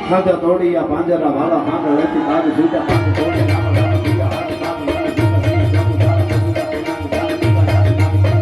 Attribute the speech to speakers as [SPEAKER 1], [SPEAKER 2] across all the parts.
[SPEAKER 1] ખાધા તોડિયા પાંજરા વાલા પાંગ લેતી તાજ જુદા પાંગ તોડે નામ નામ દિયા હાથ કામ લાલ જુદા સી જાબુ તારા જુદા પેનાંગ જાન જુદા નામ નામ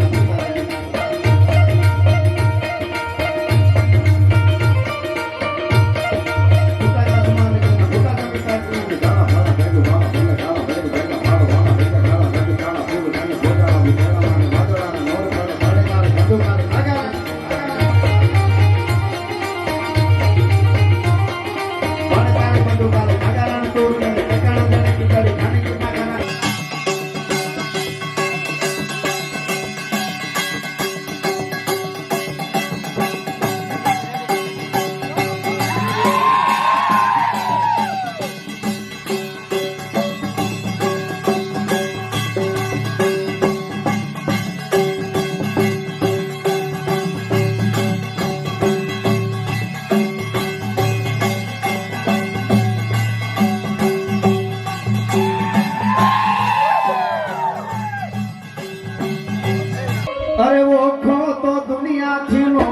[SPEAKER 1] अरे वो खो तो दुनिया थी लो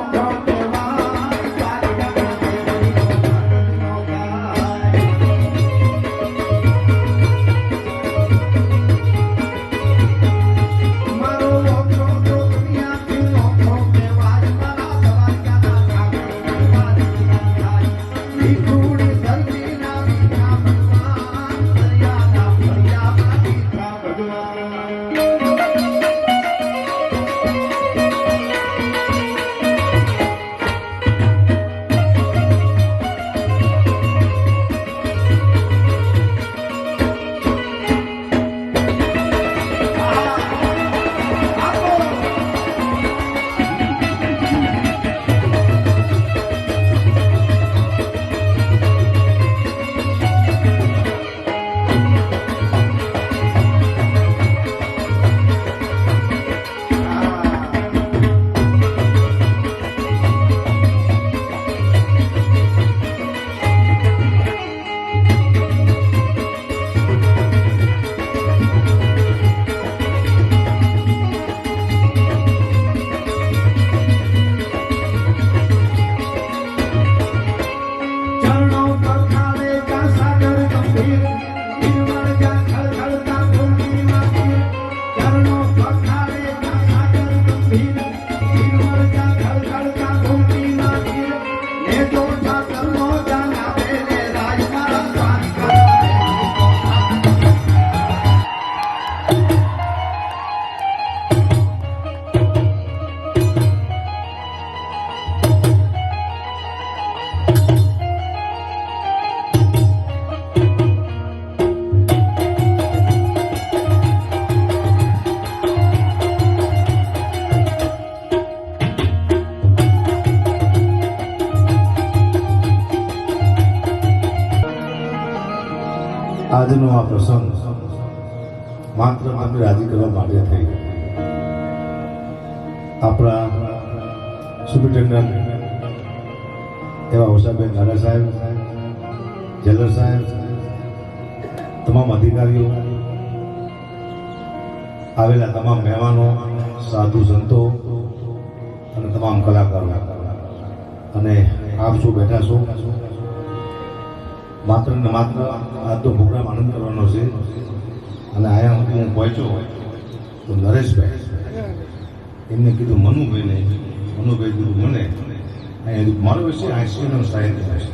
[SPEAKER 2] આજનો આ પ્રસંગ માત્ર આપણે રાજી કરવા માટે થઈ આપણા સુપ્રિન્ટેન્ડન્ટ એવા હોસાબેન ગાડા સાહેબ, જેલર સાહેબ, તમામ અધિકારીઓ, આવેલા તમામ મહેમાનો, સાધુ સંતો અને તમામ કલાકારો અને આપ શું બેઠા છો, માત્ર ને માત્ર આજનો પ્રોગ્રામ આનંદ કરવાનો છે. અને આયા હું પહોંચ્યો તો નરેશભાઈ એમને કીધું મનુભાઈને, મનુભાઈ કીધું મને અહીંયા મારો વિશે હાસ્યનો સાહિત્ય છે.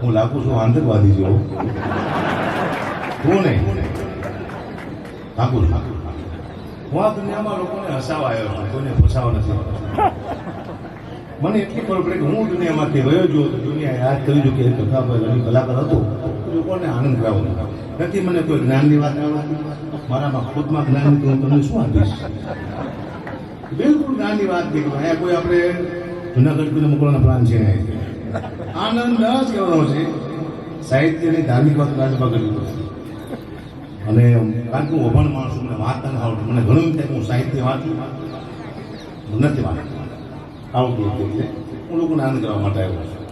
[SPEAKER 2] હું લાગુ છું આતંકવાદી જેવો, હું નહીં લાગુ છું. હું આ દુનિયામાં લોકોને હસાવા આવ્યો છું, કોઈને ફસાવા નથી. મને એટલી ખબર પડે કે હું દુનિયામાંથી ગયો છું તો દુનિયા યાદ કરી છું કે એક કથા કલાકાર હતો, લોકોને આનંદ કરાવો નથી. મને કોઈ જ્ઞાનની વાત આવતી, મારામાં ખુદમાં જ્ઞાન નથી, હું તમને શું આપીશ? બિલકુલ જ્ઞાનની વાત નહીં. અહીંયા કોઈ આપણે જુનાગઢ કોઈને મોકલવાનો પ્લાન છે નહીં. આનંદ જ કહેવાનો છે. સાહિત્યની ધાર્મિક વાત રાજમાં કર્યું અને કારણ કે હું અભણ માણસ મને વાંચતા ન આવડતું. મને ઘણું એમ થાય કે હું સાહિત્ય વાંચું, નથી વાંચતું આવડતું હતું. એટલે હું લોકોને આનંદ કરવા માટે આવ્યો છું.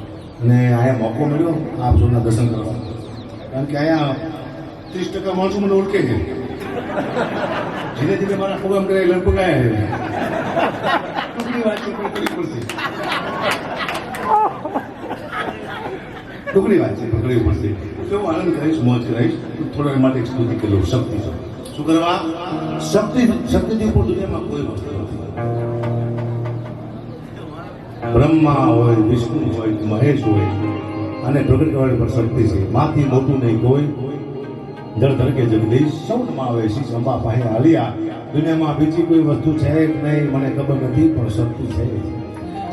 [SPEAKER 2] અને અહીંયા મોકો મળ્યો આપ સૌના દર્શન કરવા, કારણ કે અહીંયા 30% માણસો મને ઓળખે છે. ધીરે ધીરે મારા પ્રોગ્રામ કરે લગભગ ટૂંકની વાત કરવી પડશે. ટુકડી વાત છે, પકડવી પડશે. તો હું આનંદ કરીશ, મોજ કરીશ. થોડા માટે એક સ્તુતિ કરી લઉં. શક્તિ શું કરવા? શક્તિથી ઉપર દુનિયામાં કોઈ વસ્તુ નથી. બ્રહ્મા હોય, વિષ્ણુ હોય, મહેશ હોય, અને પ્રગટ કરવાની પણ શક્તિ છે. માથી મોટું નહીં કોઈ, જળ ધરકે જગદીશ સૌમાં આવે. શીશ અંબા પાસે હાલ્યા. દુનિયામાં બીજી કોઈ વસ્તુ છે કે નહીં મને ખબર નથી, પણ શક્તિ છે.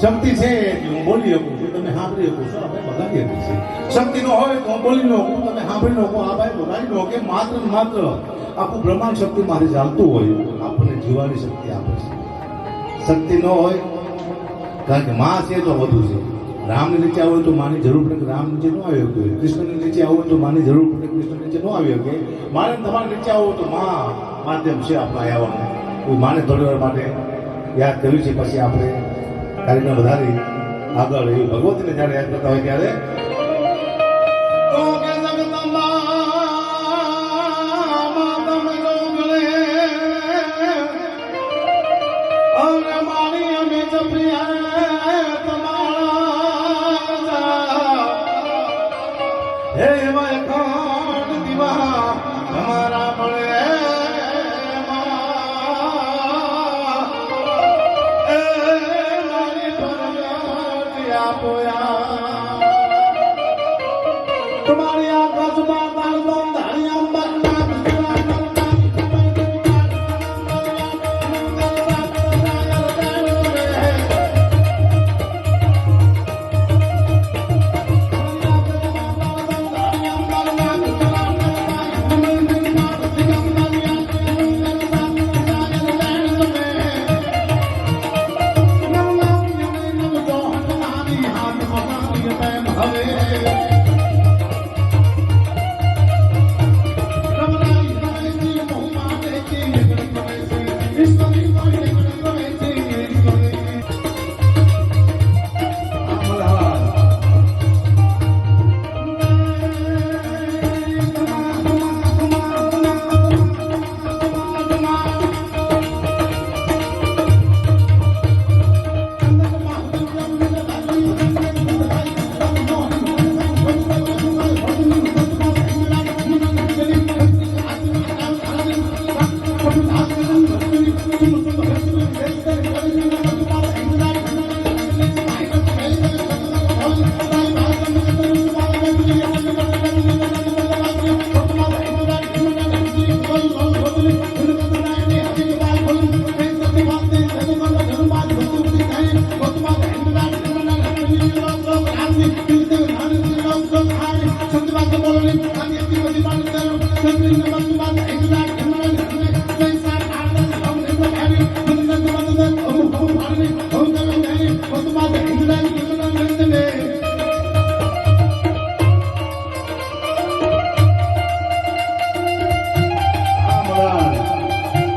[SPEAKER 2] શક્તિ છે એટલે હું બોલી શકું છું, તમે સાંભળી શકો છો. આપણે બગાડી હતી છે. શક્તિ નો હોય તો હું બોલી ન શકું, તમે સાંભળી ન શકો, આ ભાઈ બગાડી ન કે માત્ર ને માત્ર આખું બ્રહ્માંડ શક્તિ મારી ચાલતું હોય, આપણને જીવવાની શક્તિ આપે છે. શક્તિ ન હોય કારણ કે માં છે તો વધુ છે. રામને નીચે આવો તો માની જરૂર પડે કે રામ નીચે ન આવી શકે. કૃષ્ણને નીચે આવો તો માની જરૂર પડે કૃષ્ણ નીચે ન આવી શકે. મારે તમારે નીચે આવો તો માં માધ્યમ છે આપણે આવવાનું. કોઈ માને થોડી વાર માટે યાદ કર્યું છે, પછી આપણે કાર્યક્રમ વધારી આગળ એ ભગવતીને જ્યારે યાદ કરતા હોય ત્યારે
[SPEAKER 1] तुम्हारी आकाश माता धारिया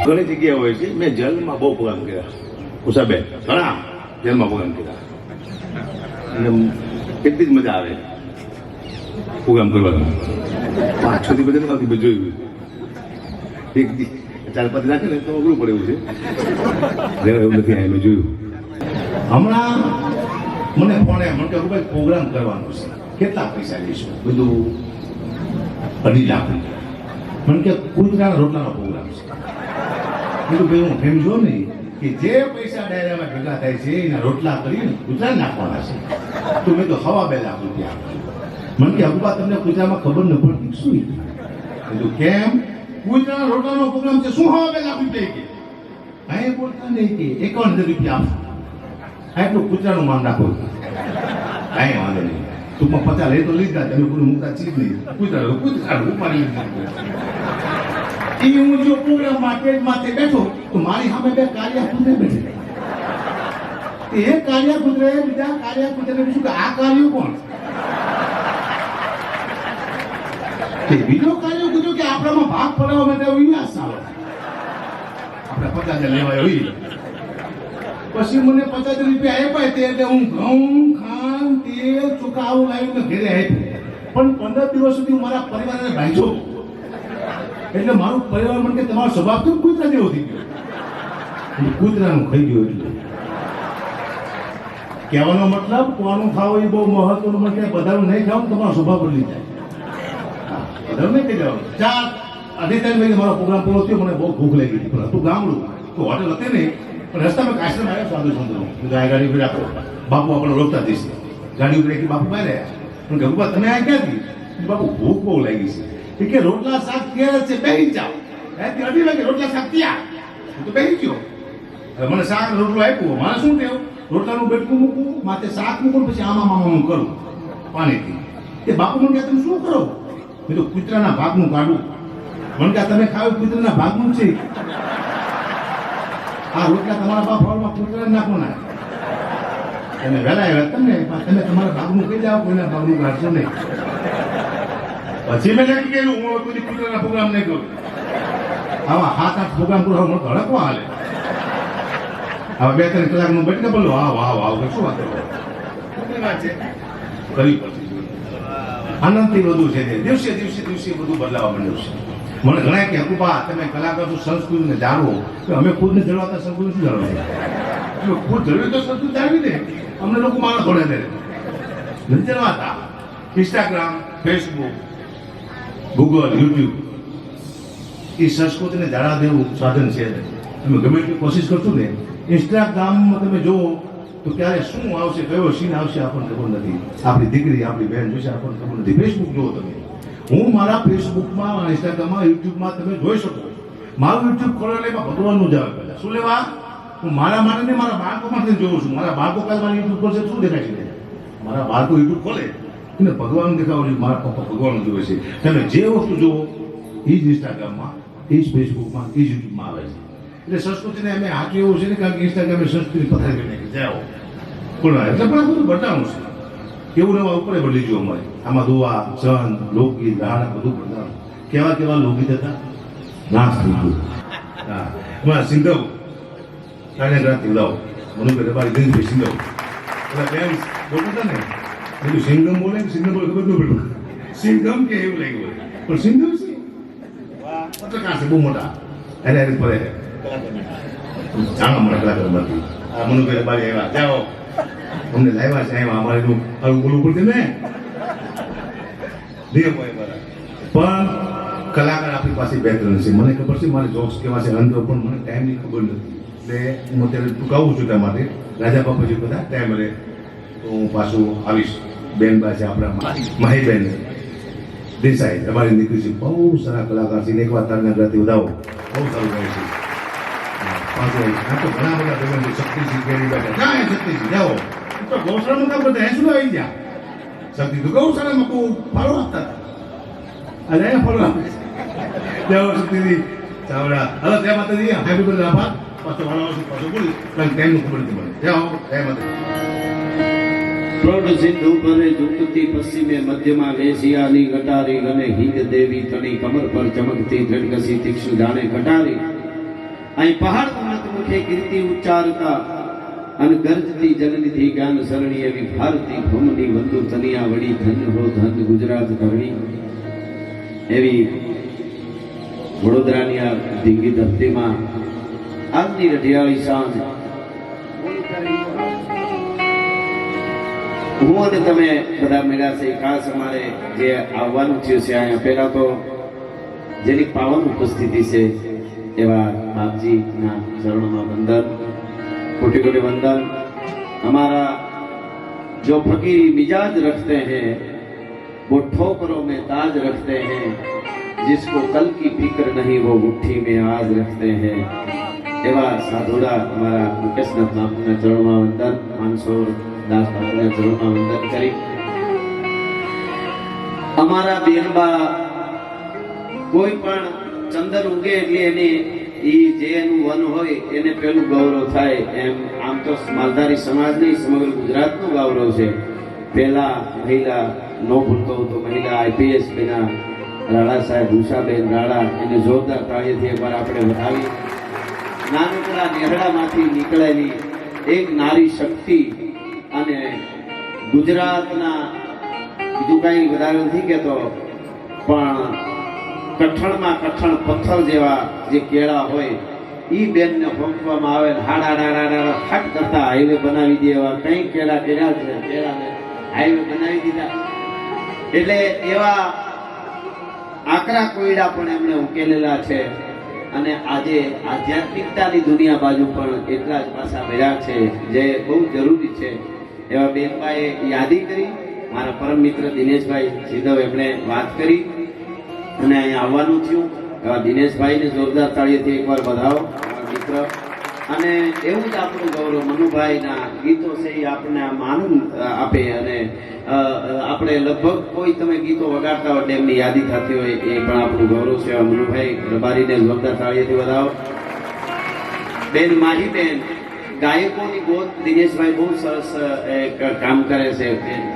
[SPEAKER 2] ઘણી જગ્યા હોય છે. મેં જેલમાં બહુ પ્રોગ્રામ કર્યા, ઉષાબેન ઘણા જેલમાં પ્રોગ્રામ કર્યા, અને કેટલી જ મજા આવે પ્રોગ્રામ કરવાનો. 5-6 થી બધા નથી જોયું. એક 4-5 રાખે ને તો અઘરું પડે એવું છે. એવું નથી મેં જોયું. હમણાં મને ફોને મને કે ભાઈ પ્રોગ્રામ કરવાનો છે, કેટલા પૈસા લઈશું? બધું 2.5 લાખ રૂપિયા. મને કે કુતરાના રોટલાનો પ્રોગ્રામ છે. કીધું ભાઈ હું સમજો નહીં કે જે પૈસા ડાયરામાં ભેગા થાય છે એના રોટલા કરીને ગુજરાત નાખવાના છે. તો મેં તો 2.5 લાખ રૂપિયા આપ્યા. મને કે અગુબા તમને ગુજરાતમાં ખબર ન પડતી શું? કીધું કેમ? ગુજરાતના રોટલાનો પ્રોગ્રામ છે, શું 2.5 લાખ રૂપિયા? કે અહીં બોલતા નહીં કે 51,000 રૂપિયા આપો. એટલું ગુજરાતનું માન રાખો. કાંઈ વાંધો નહીં, ટૂંકમાં 50 લઈ તો લીધા, તમે કોઈ મૂકતા ચીજ નહીં. ગુજરાત ઉપાડી લીધા. હું જો પ્રોગ્રામ માર્કેટમાં બેઠો તો મારી સામે 2 કાળિયા કૂતરે બેઠે. એ કાળિયા કૂતરે બીજા કાળિયા કૂતરે પૂછ્યું કે આ કાળિયું કોણ? બીજો કાળિયો કૂતરો કે આપણામાં ભાગ પડાવવા માટે વિલાસ આવે, આપણે 50,000 લેવાય હોય. પછી મને 50,000 રૂપિયા આપ્યા તે એટલે હું ઘઉં ખાંડ તેલ ચોખા આવું લાવીને ઘરે આપ્યું. પણ 15 દિવસ સુધી મારા પરિવારને બાંધ્યો. એટલે મારું પરિવાર મને કે તમારો સ્વભાવ કેમ કૂતરા જેવો થઈ ગયો? કૂતરાનું ખાઈ ગયો એટલે કહેવાનો મતલબ કોનું ખાવું એ બહુ મહત્વનું નથી. બધાનું નહીં ખાવું તમારો સ્વભાવ બદલી જાય. બધાનું નહીં કહી દેવાનું. 4:30 વાગે મારો પ્રોગ્રામ પૂરો થયો. મને બહુ ભૂખ લાગી હતી, પણ હતું ગામડું, તો હોટેલ હતી નહીં. પણ રસ્તામાં એક આશ્રમ આવ્યો સાધુ સંતનો. આ ગાડી ઉપર રાખો, બાપુ આપણે રોકતા દઈશ. ગાડી ઉપર એક બાપુ બહાર આવ્યા. પણ કે બાપા તમે આ ક્યાંથી? બાપુ ભૂખ બહુ લાગી છે. કે રોટલા શાક ક્યાં છે, બેસી જાઓ. 2:30 વાગે રોટલા શાક ત્યાં, હું તો બેસી ગયો. હવે મને શાક રોટલો આપ્યો, મારે શું ટેવ? રોટલાનું બેટકું મૂકવું, માથે શાક મૂકવું, પછી આમાં કરું પાણીથી. એ બાપુ મને કહે તમે શું કરો? મેં તો કૂતરાના ભાગનું કાઢું. મને કહે તમે ખાવ કૂતરાના ભાગનું છે. આ રોટલા તમારા બાપ હોલમાં કૂતરા નાખો ના. તમે વહેલા આવ્યા તમે તમારા ભાગનું કહી જાઓ, કોઈના ભાગનું કાઢશો નહીં. પછી મેં નક્કી કર્યું હું કોઈ કૂતરાના પ્રોગ્રામ નહીં કરું. આવા 7-8 પ્રોગ્રામ કરો મને ધડકવા હાલે. હવે 2-3 કલાકનું બેઠક બોલો વાવ શું વાત કરો? વાત છે કરવી પડશે. આનંદથી બધું છે તે દિવસે બધું બદલાવા માંડ્યું છે. મને ઘણા કે હકુબા તમે કલાકાર છો, સંસ્કૃતિને જાળવો. તો અમે ખુદને જળવાતા સંસ્કૃતિ શું જાળવવા? અમે ખુદ જળવી તો સંસ્કૃતિ જાળવી દે. અમને લોકો માણસ ભણે દે નથી જળવાતા. ઇન્સ્ટાગ્રામ, ફેસબુક, ગૂગલ, યુટ્યુબ એ સંસ્કૃતિને જાળવા દેવું સાધન છે. તમે ગમે એટલી કોશિશ કરશો ને, ઇન્સ્ટાગ્રામમાં તમે જુઓ તો ક્યારે શું આવશે, કયો સીન આવશે આપણને ખબર નથી. આપણી દીકરી, આપણી બહેન જોશે આપણને ખબર નથી. ફેસબુક જુઓ તમે, હું મારા ફેસબુકમાં, ઇન્સ્ટાગ્રામમાં, યુટ્યુબમાં તમે જોઈ શકો. મારું યુટ્યુબ ખોલો એટલે એમાં ભગવાનનું જ આવે. પહેલાં શું લેવા? હું મારા માટે ને મારા બાળકો માટે જોઉં છું. મારા બાળકો કાલે મારી યુટ્યુબ પર છે શું દેખાય છે? મારા બાળકો યુટ્યુબ ખોલે એને ભગવાન દેખાવું જોઈએ. મારા પપ્પા ભગવાન જોવે છે. તમે જે વસ્તુ જુઓ એ જ ઇન્સ્ટાગ્રામમાં, એ જ ફેસબુકમાં, એ જ યુટ્યુબમાં આવે છે. એટલે સંસ્કૃતિને અમે હાથ એવું છે ને, કારણ કે ઇન્સ્ટાગ્રામે સંસ્કૃતિ પથારી કરી નાખી જાઓ પણ એટલે પણ બધું બદલાવું છે. એવું નવા ઉપર બદલી ગયું અમારે. આમાં દુઆ, છંદ, લોકગીત, રાણા બધું બદલાવું. કેવા લોકગીત હતા, નાશ થઈ ગયું. હા એમાં સિંગમ કાર્યક્રાંતિ ઉડાવો મને રબારી દિનભાઈ સિંગમ એટલે બેન બોલતા ને બધું સિંગમ બોલે કે સિંગમ બોલે ખબર ન પડ્યું. સિંગમ કે એવું લાગ્યું પણ સિંગમ છે પત્રકાર છે બહુ મોટા. અરે ફરે જાણવા મળે કલાકારમાંથી. આ મનુભાઈ રબારી આવ્યા, જાઓ અમને લાવ્યા છે એમાં અમારે બોલવું પડશે ને નિયમ હોય બરાબર. પણ કલાકાર આપણી પાસે 2-3 છે. મને ખબર છે મારે જોક્સ કેવા છે અંદરો, પણ મને ટાઈમની ખબર નથી. એટલે હું અત્યારે ટૂંકાવું છું ત્યાં માટે. રાજા બાપાજી બધા ટાઈમ રહે તો હું પાછું આવીશ. બેનબા છે આપણા માહીબેન દેસાઈ, અમારી દીકરી છે, બહુ સારા કલાકાર છે. એકવાર તારના ગ્રાથી વધાવો, બહુ સારું ગાય છે. પાછું આ તો ઘણા બધા ભગવાન છે. શક્તિસિંહ કેરી બેઠા ક્યાં શક્તિસિંહ જાઓ તો ગૌશાળામાં કામ બધા શું આવી ગયા? શક્તિ તો ગૌશાળામાં બહુ ફાળો આપતા હતા. અને અહીંયા ફાળો આપે છે. જાઓ શક્તિસિંહ ચાવડા. હવે ત્યાં માતાજી હાઈબી બધા આભાર. પાછો વાળો આવશે, પાછો બોલી કારણ ટાઈમનું ખબર નથી મને. જાઓ જય માતાજી.
[SPEAKER 1] પ્રૌઢ સિંધુ પરે ઝુકતી પશ્ચિમે મધ્યમાં વેશિયાની ગટારી ગને હિંદ દેવી તણી કમર પર ચમકતી ધડકસી તીક્ષ્ણ જાણે ગટારી. અહીં પહાડ ઉન્નત મુખે કીર્તિ ઉચ્ચારતા અને ગરજતી જનનિધિ જ્ઞાન સરણી એવી ભારતી ભૂમની વંદુ તનિયા વડી ધન હો ધન ગુજરાત ધરણી. એવી વડોદરાની આ ધીંગી ધરતીમાં આજની રઢિયાળી સાંજ હું અને તમે બધા મળ્યા છે. ખાસ અમારે જે આવવાનું થયું છે અહીંયા પહેલા તો જેની પાવન ઉપસ્થિતિ છે એવા બાપજીના ચરણોમાં વંદન, कोटि कोटि वंदन. हमारा जो फकीरी मिजाज रखते हैं वो ठोकरों में ताज रखते हैं, जिसको कल की फिक्र नहीं वो मुट्ठी में आज रखते हैं. एवा साधुड़ा हमारा मुकेशनाथ बापूના ચરણોમાં વંદન, માનસોર દાસ બાપુના ચરણોમાં વંદન કરી અમારા બેનબા કોઈ પણ ચંદન ઉગે એટલે એની ઈ જે એનું વન હોય એને પેલું ગૌરવ થાય. એમ આમ તો માલધારી સમાજ નહીં, સમગ્ર ગુજરાતનું ગૌરવ છે. પહેલા મહિલા નો ભૂલતો તો મહિલા આઈપીએસ બેના રાણા સાહેબ ઉષાબેન રાણા, એને જોરદાર તાળીઓથી એકવાર આપણે વધાવી. નાનકડા નેહડામાંથી નીકળેલી એક નારી શક્તિ અને ગુજરાતના બીજું કઈ વધારે નથી કહેતો પણ કઠણમાં કઠણ પથ્થર જેવા જે કેળા હોય ઈ બેનને ફોંકવામાં આવે ને હાડા ફટ કરતા હાઈવે બનાવી દે. એવા કંઈ કેળા કર્યા છે, કેળાને હાઈવે બનાવી દીધા. એટલે એવા આકરા કોયડા પણ એમણે ઉકેલેલા છે. અને આજે આધ્યાત્મિકતાની દુનિયા બાજુ પણ એટલા જ પાછા મળ્યા છે, જે બહુ જરૂરી છે. એવા બેનભાઈએ યાદી કરી, મારા પરમ મિત્ર દિનેશભાઈ સિદ્ધવ એમણે વાત કરી અને અહીંયા આવવાનું થયું. એવા દિનેશભાઈને જોરદાર તાળીઓથી એકવાર વધાવો મારા મિત્ર. અને એવું જ આપણું ગૌરવ, મનુભાઈના ગીતો છે એ આપણને આમ આનંદ આપે. અને આપણે લગભગ કોઈ તમે ગીતો વગાડતા હોય એમની યાદી થતી હોય એ પણ આપણું ગૌરવ છે. મનુભાઈ રબારીને જોરદાર તાળીઓથી વધાવો. બેન માહીબેન ગાયકોની ગોત દિનેશભાઈ બહુ સરસ એક કામ કરે છે.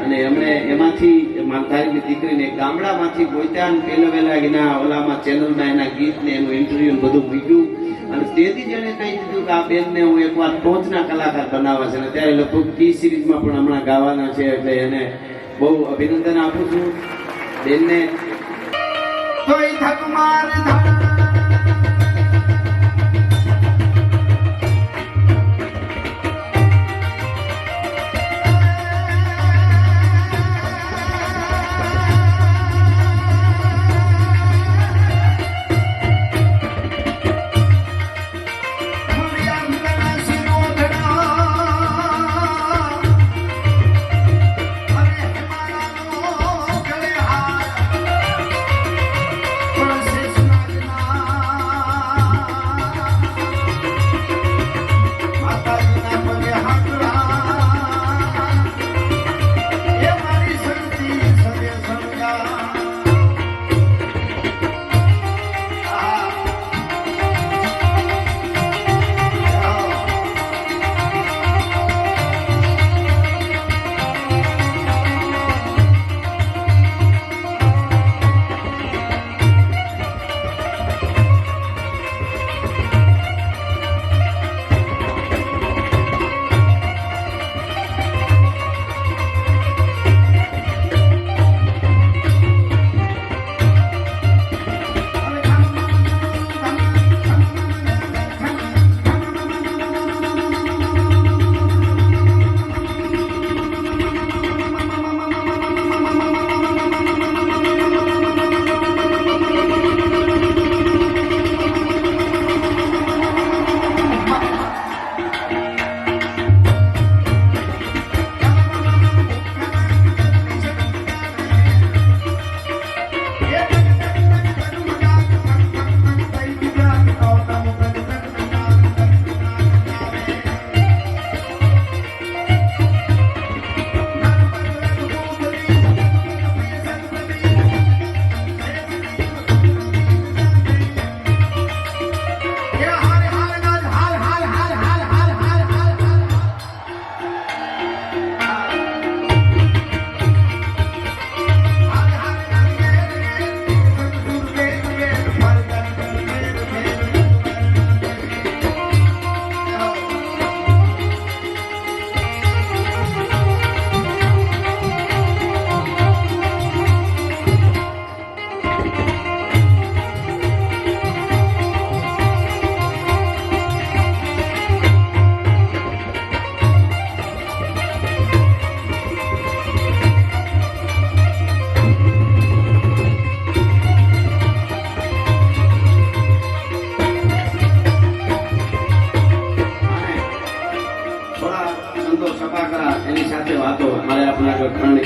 [SPEAKER 1] અને એમણે એમાંથી માલધારીની દીકરીને ગામડામાંથી ગોત્યા પહેલા વહેલા એના ઓલામાં ચેનલમાં એના ગીતને એનું ઇન્ટરવ્યુ બધું મૂક્યું. અને તેથી જ એને કહી દીધું કે આ બેનને હું એકવાર ટોચના કલાકાર બનાવવા છે. અને ત્યારે લગભગ ટી સિરીઝમાં પણ હમણાં ગાવાના છે. એટલે એને બહુ અભિનંદન આપું છું બેનને.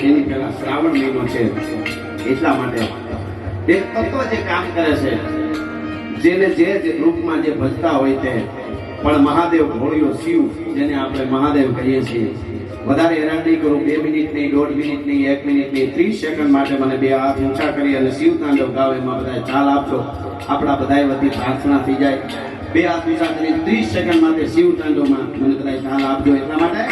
[SPEAKER 1] એની પહેલા શ્રાવણ મહિનો છે એટલા માટે એક તત્વ જે કામ કરે છે, જેને જે રૂપમાં જે ભજતા હોય તે પણ મહાદેવ ભોળિયો શિવ, જેને આપણે મહાદેવ કહીએ છીએ. વધારે હેરાન નહીં કરું, 2 મિનિટ નહીં, 1.5 મિનિટ નહીં, 1 મિનિટ નહીં, 30 સેકન્ડ માટે મને 2 હાથ ઊંચા કરી અને શિવ તાંડવ ગાવ એમાં બધા ચાલ આપજો. આપણા બધા વતી પ્રાર્થના થઈ જાય. 2 હાથ ઊંચા કરી 30 સેકન્ડ માટે શિવ તાંડવમાં મને બધા ચાલ આપજો. એટલા માટે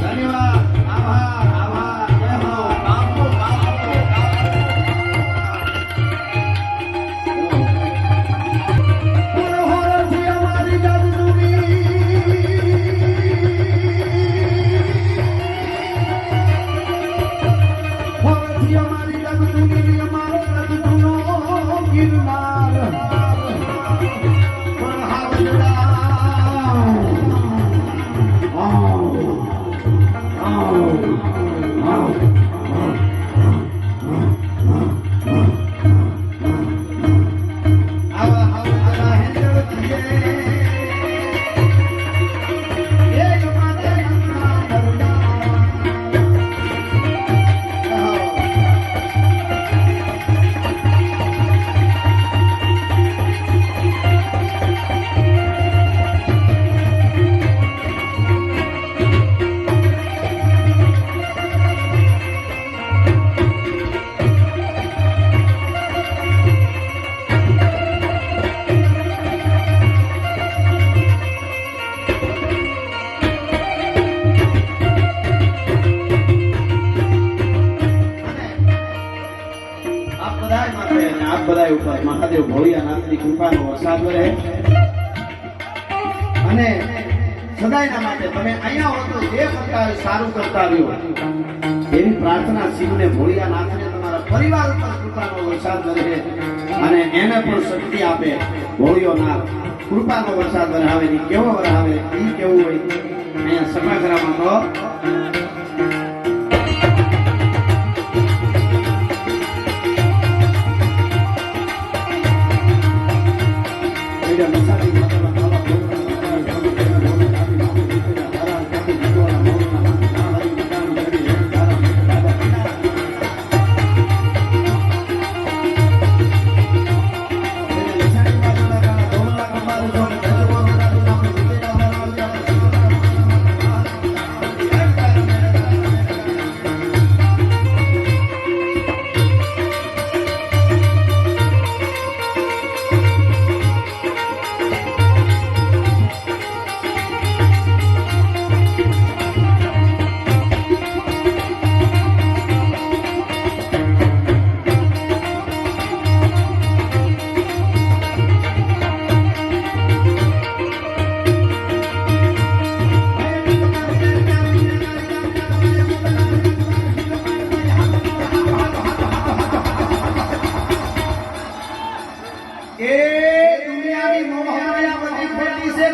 [SPEAKER 1] ધન્યવાદ આભાર આભાર જય હો બાપુ બાપુ બધાય ઉપર મહાદેવ ભોળિયાનાથની કૃપાનો વરસાદ રહે અને સદાયના માટે તમે અહીંયા હો તો જે કરતા હોય સારું કરતા રહ્યો એવી પ્રાર્થના શિવને ભોળિયાનાથને તમારા પરિવાર ઉપર કૃપાનો વરસાદ રહે અને એને પણ શક્તિ આપે ભોળિયોનાથ કૃપાનો વરસાદ વરહાવે ની કેવો વરહાવે ઈ કેવું હોય અહીંયા સભાખરામાં તો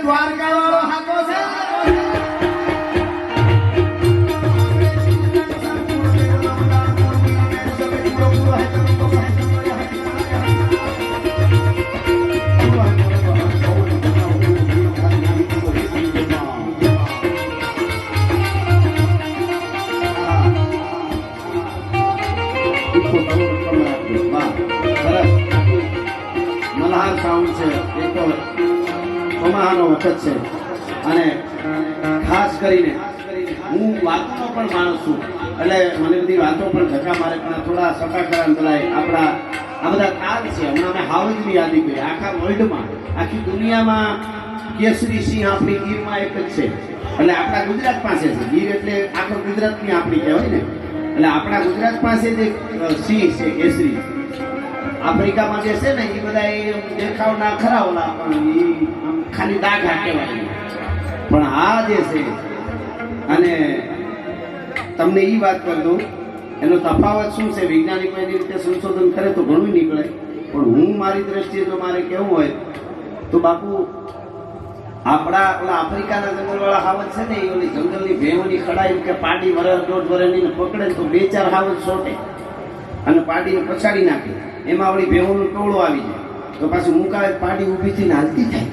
[SPEAKER 1] દ્વારકા વાળો હાકો છે મલ્હાર સાઉન્ડ છે એક તો ચોમાહાનો વખત છે અને ખાસ કરીને હું વાતોનો પણ માણસ છું એટલે મને બધી વાતો પણ ધક્કા મારે પણ થોડા સફાકરા બોલાય આપણા આ બધા તાલ છે હમણાં અમે હાવજની યાદી કરી આખા વર્લ્ડમાં આખી દુનિયામાં કેસરી સિંહ આપણી ગીરમાં એક જ છે એટલે આપણા ગુજરાત પાસે છે ગીર એટલે આખા ગુજરાતની આપણી કહેવાય ને એટલે આપણા ગુજરાત પાસે જે સિંહ છે કેસરી આફ્રિકામાં જે છે ને એ બધા દેખાવના ખરા ઓલા પણ એ ખાલી દાઘા કહેવાય પણ આ જે છે અને તમને એ વાત કરી દઉં એનો તફાવત શું છે વૈજ્ઞાનિકો એની રીતે સંશોધન કરે તો ઘણું નીકળે પણ હું મારી દ્રષ્ટિએ જો મારે કેવું હોય તો બાપુ આપણા ઓલા આફ્રિકાના જંગલવાળા હાવજ છે ને એ ઓલી જંગલની ભેવની ખડાઈ કે પાડી વરસ દોઢ વરસની પકડે તો 2-4 હાવજ છોટે અને પાડીને પછાડી નાખે એમાં ઓલી ભેવનું ટોળું આવી જાય તો પાછું મુકાવે પાડી ઊભી થઈને હાલતી થાય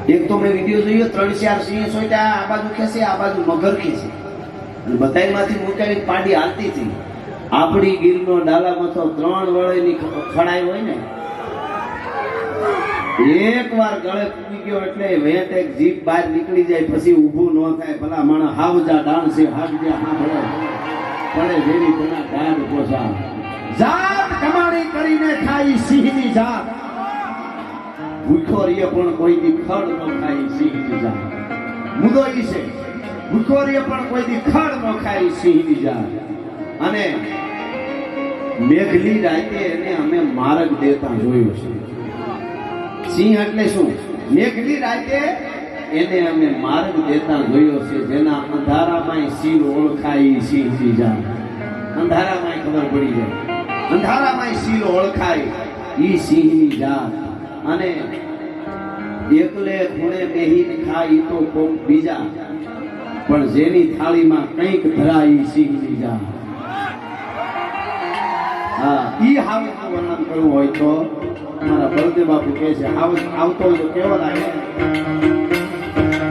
[SPEAKER 1] એક તો મેં વિડીયો જોયો 3-4 સિંહ સોટ્યા આ બાજુ ખેંચે આ બાજુ મગર ખેંચે અને બધાયમાંથી મુકાવી પાડી હાલતી હતી આપણી ગીરનો ડાલામાં તો 3 વળેની ખડાઈ હોય ને, એક વાર ગળે પૂરી ગયો એટલે વેત એક જીભ બહાર નીકળી જાય પછી ઊભું ન થાય. ભલા માણસ હાવજા ડાણ છે હાવજા હા ભલે પડે જેવી તેના ગાઢ પોસા. જાત કમાણી કરીને ખાઈ સિંહની જાત, ભૂખો રીએ પણ કોઈ દી ખડ ન ખાઈ સિંહની જાત. મુદ્દો ઈ છે, ભૂખો રીએ પણ કોઈ દી ખડ ન ખાઈ સિંહની જાત. અને મેઘલી રાતે એને અમે માર્ગ દેતા જોયું છે. સિંહ એટલે શું? મેઘલી રાતે એને અમે માર્ગ દેતા જોયો છે. જેના અંધારામાં સિંહ ઓળખાય સિંહની જાત. અંધારામાં ખબર પડી જાય, અંધારામાં સિંહ ઓળખાય ઈ સિંહની જાત. અને એકલે ખૂણે બેહીને ખાય તો કોક બીજા, પણ જેની થાળીમાં કંઈક ધરાય સિંહની જાત. હા, ઈ હાવજનું વર્ણન કરવું હોય તો મારા બળદેવ બાપુ કહે છે, આવતો હોય તો કેવો લાગે?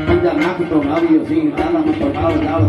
[SPEAKER 1] પંજા નાખતો આવ્યો સિંહ તાલામાં તો ભાવ દાળ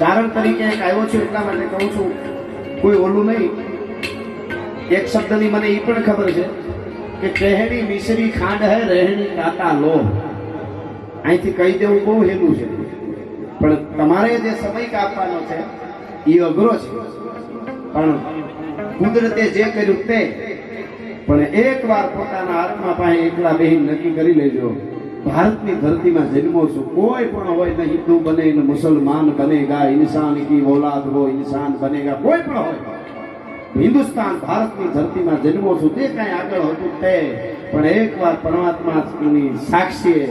[SPEAKER 3] ચારણ તરીકે એક આવ્યો છું એટલા માટે કહું છું, કોઈ ઓલું નહીં. એક શબ્દની મને એ પણ ખબર છે કે કહેણી મિશ્રી ખાંડ હે રહેણી કાતા લો. અહીંથી કહી દેવું બહુ હેલું છે, પણ તમારે જે સમય કાપવાનો છે એ અઘરો છે. પણ કુદરતે જે કર્યું તે, પણ એકવાર પોતાના આત્મા પાસે એકલા બેહી નક્કી કરી લેજો, ભારતની ધરતીમાં જન્મો છું, કોઈ પણ હોય ને હિન્દુ બને ને મુસલમાન બનેગા, ઇન્સાન કી ઓલાદ હો ઇન્સાન બનેગા, કોઈ પણ હોય, હિન્દુસ્તાન ભારતની ધરતીમાં જન્મો છું, તે કાંઈ આગળ હતું તે, પણ એકવાર પરમાત્માની સાક્ષીએ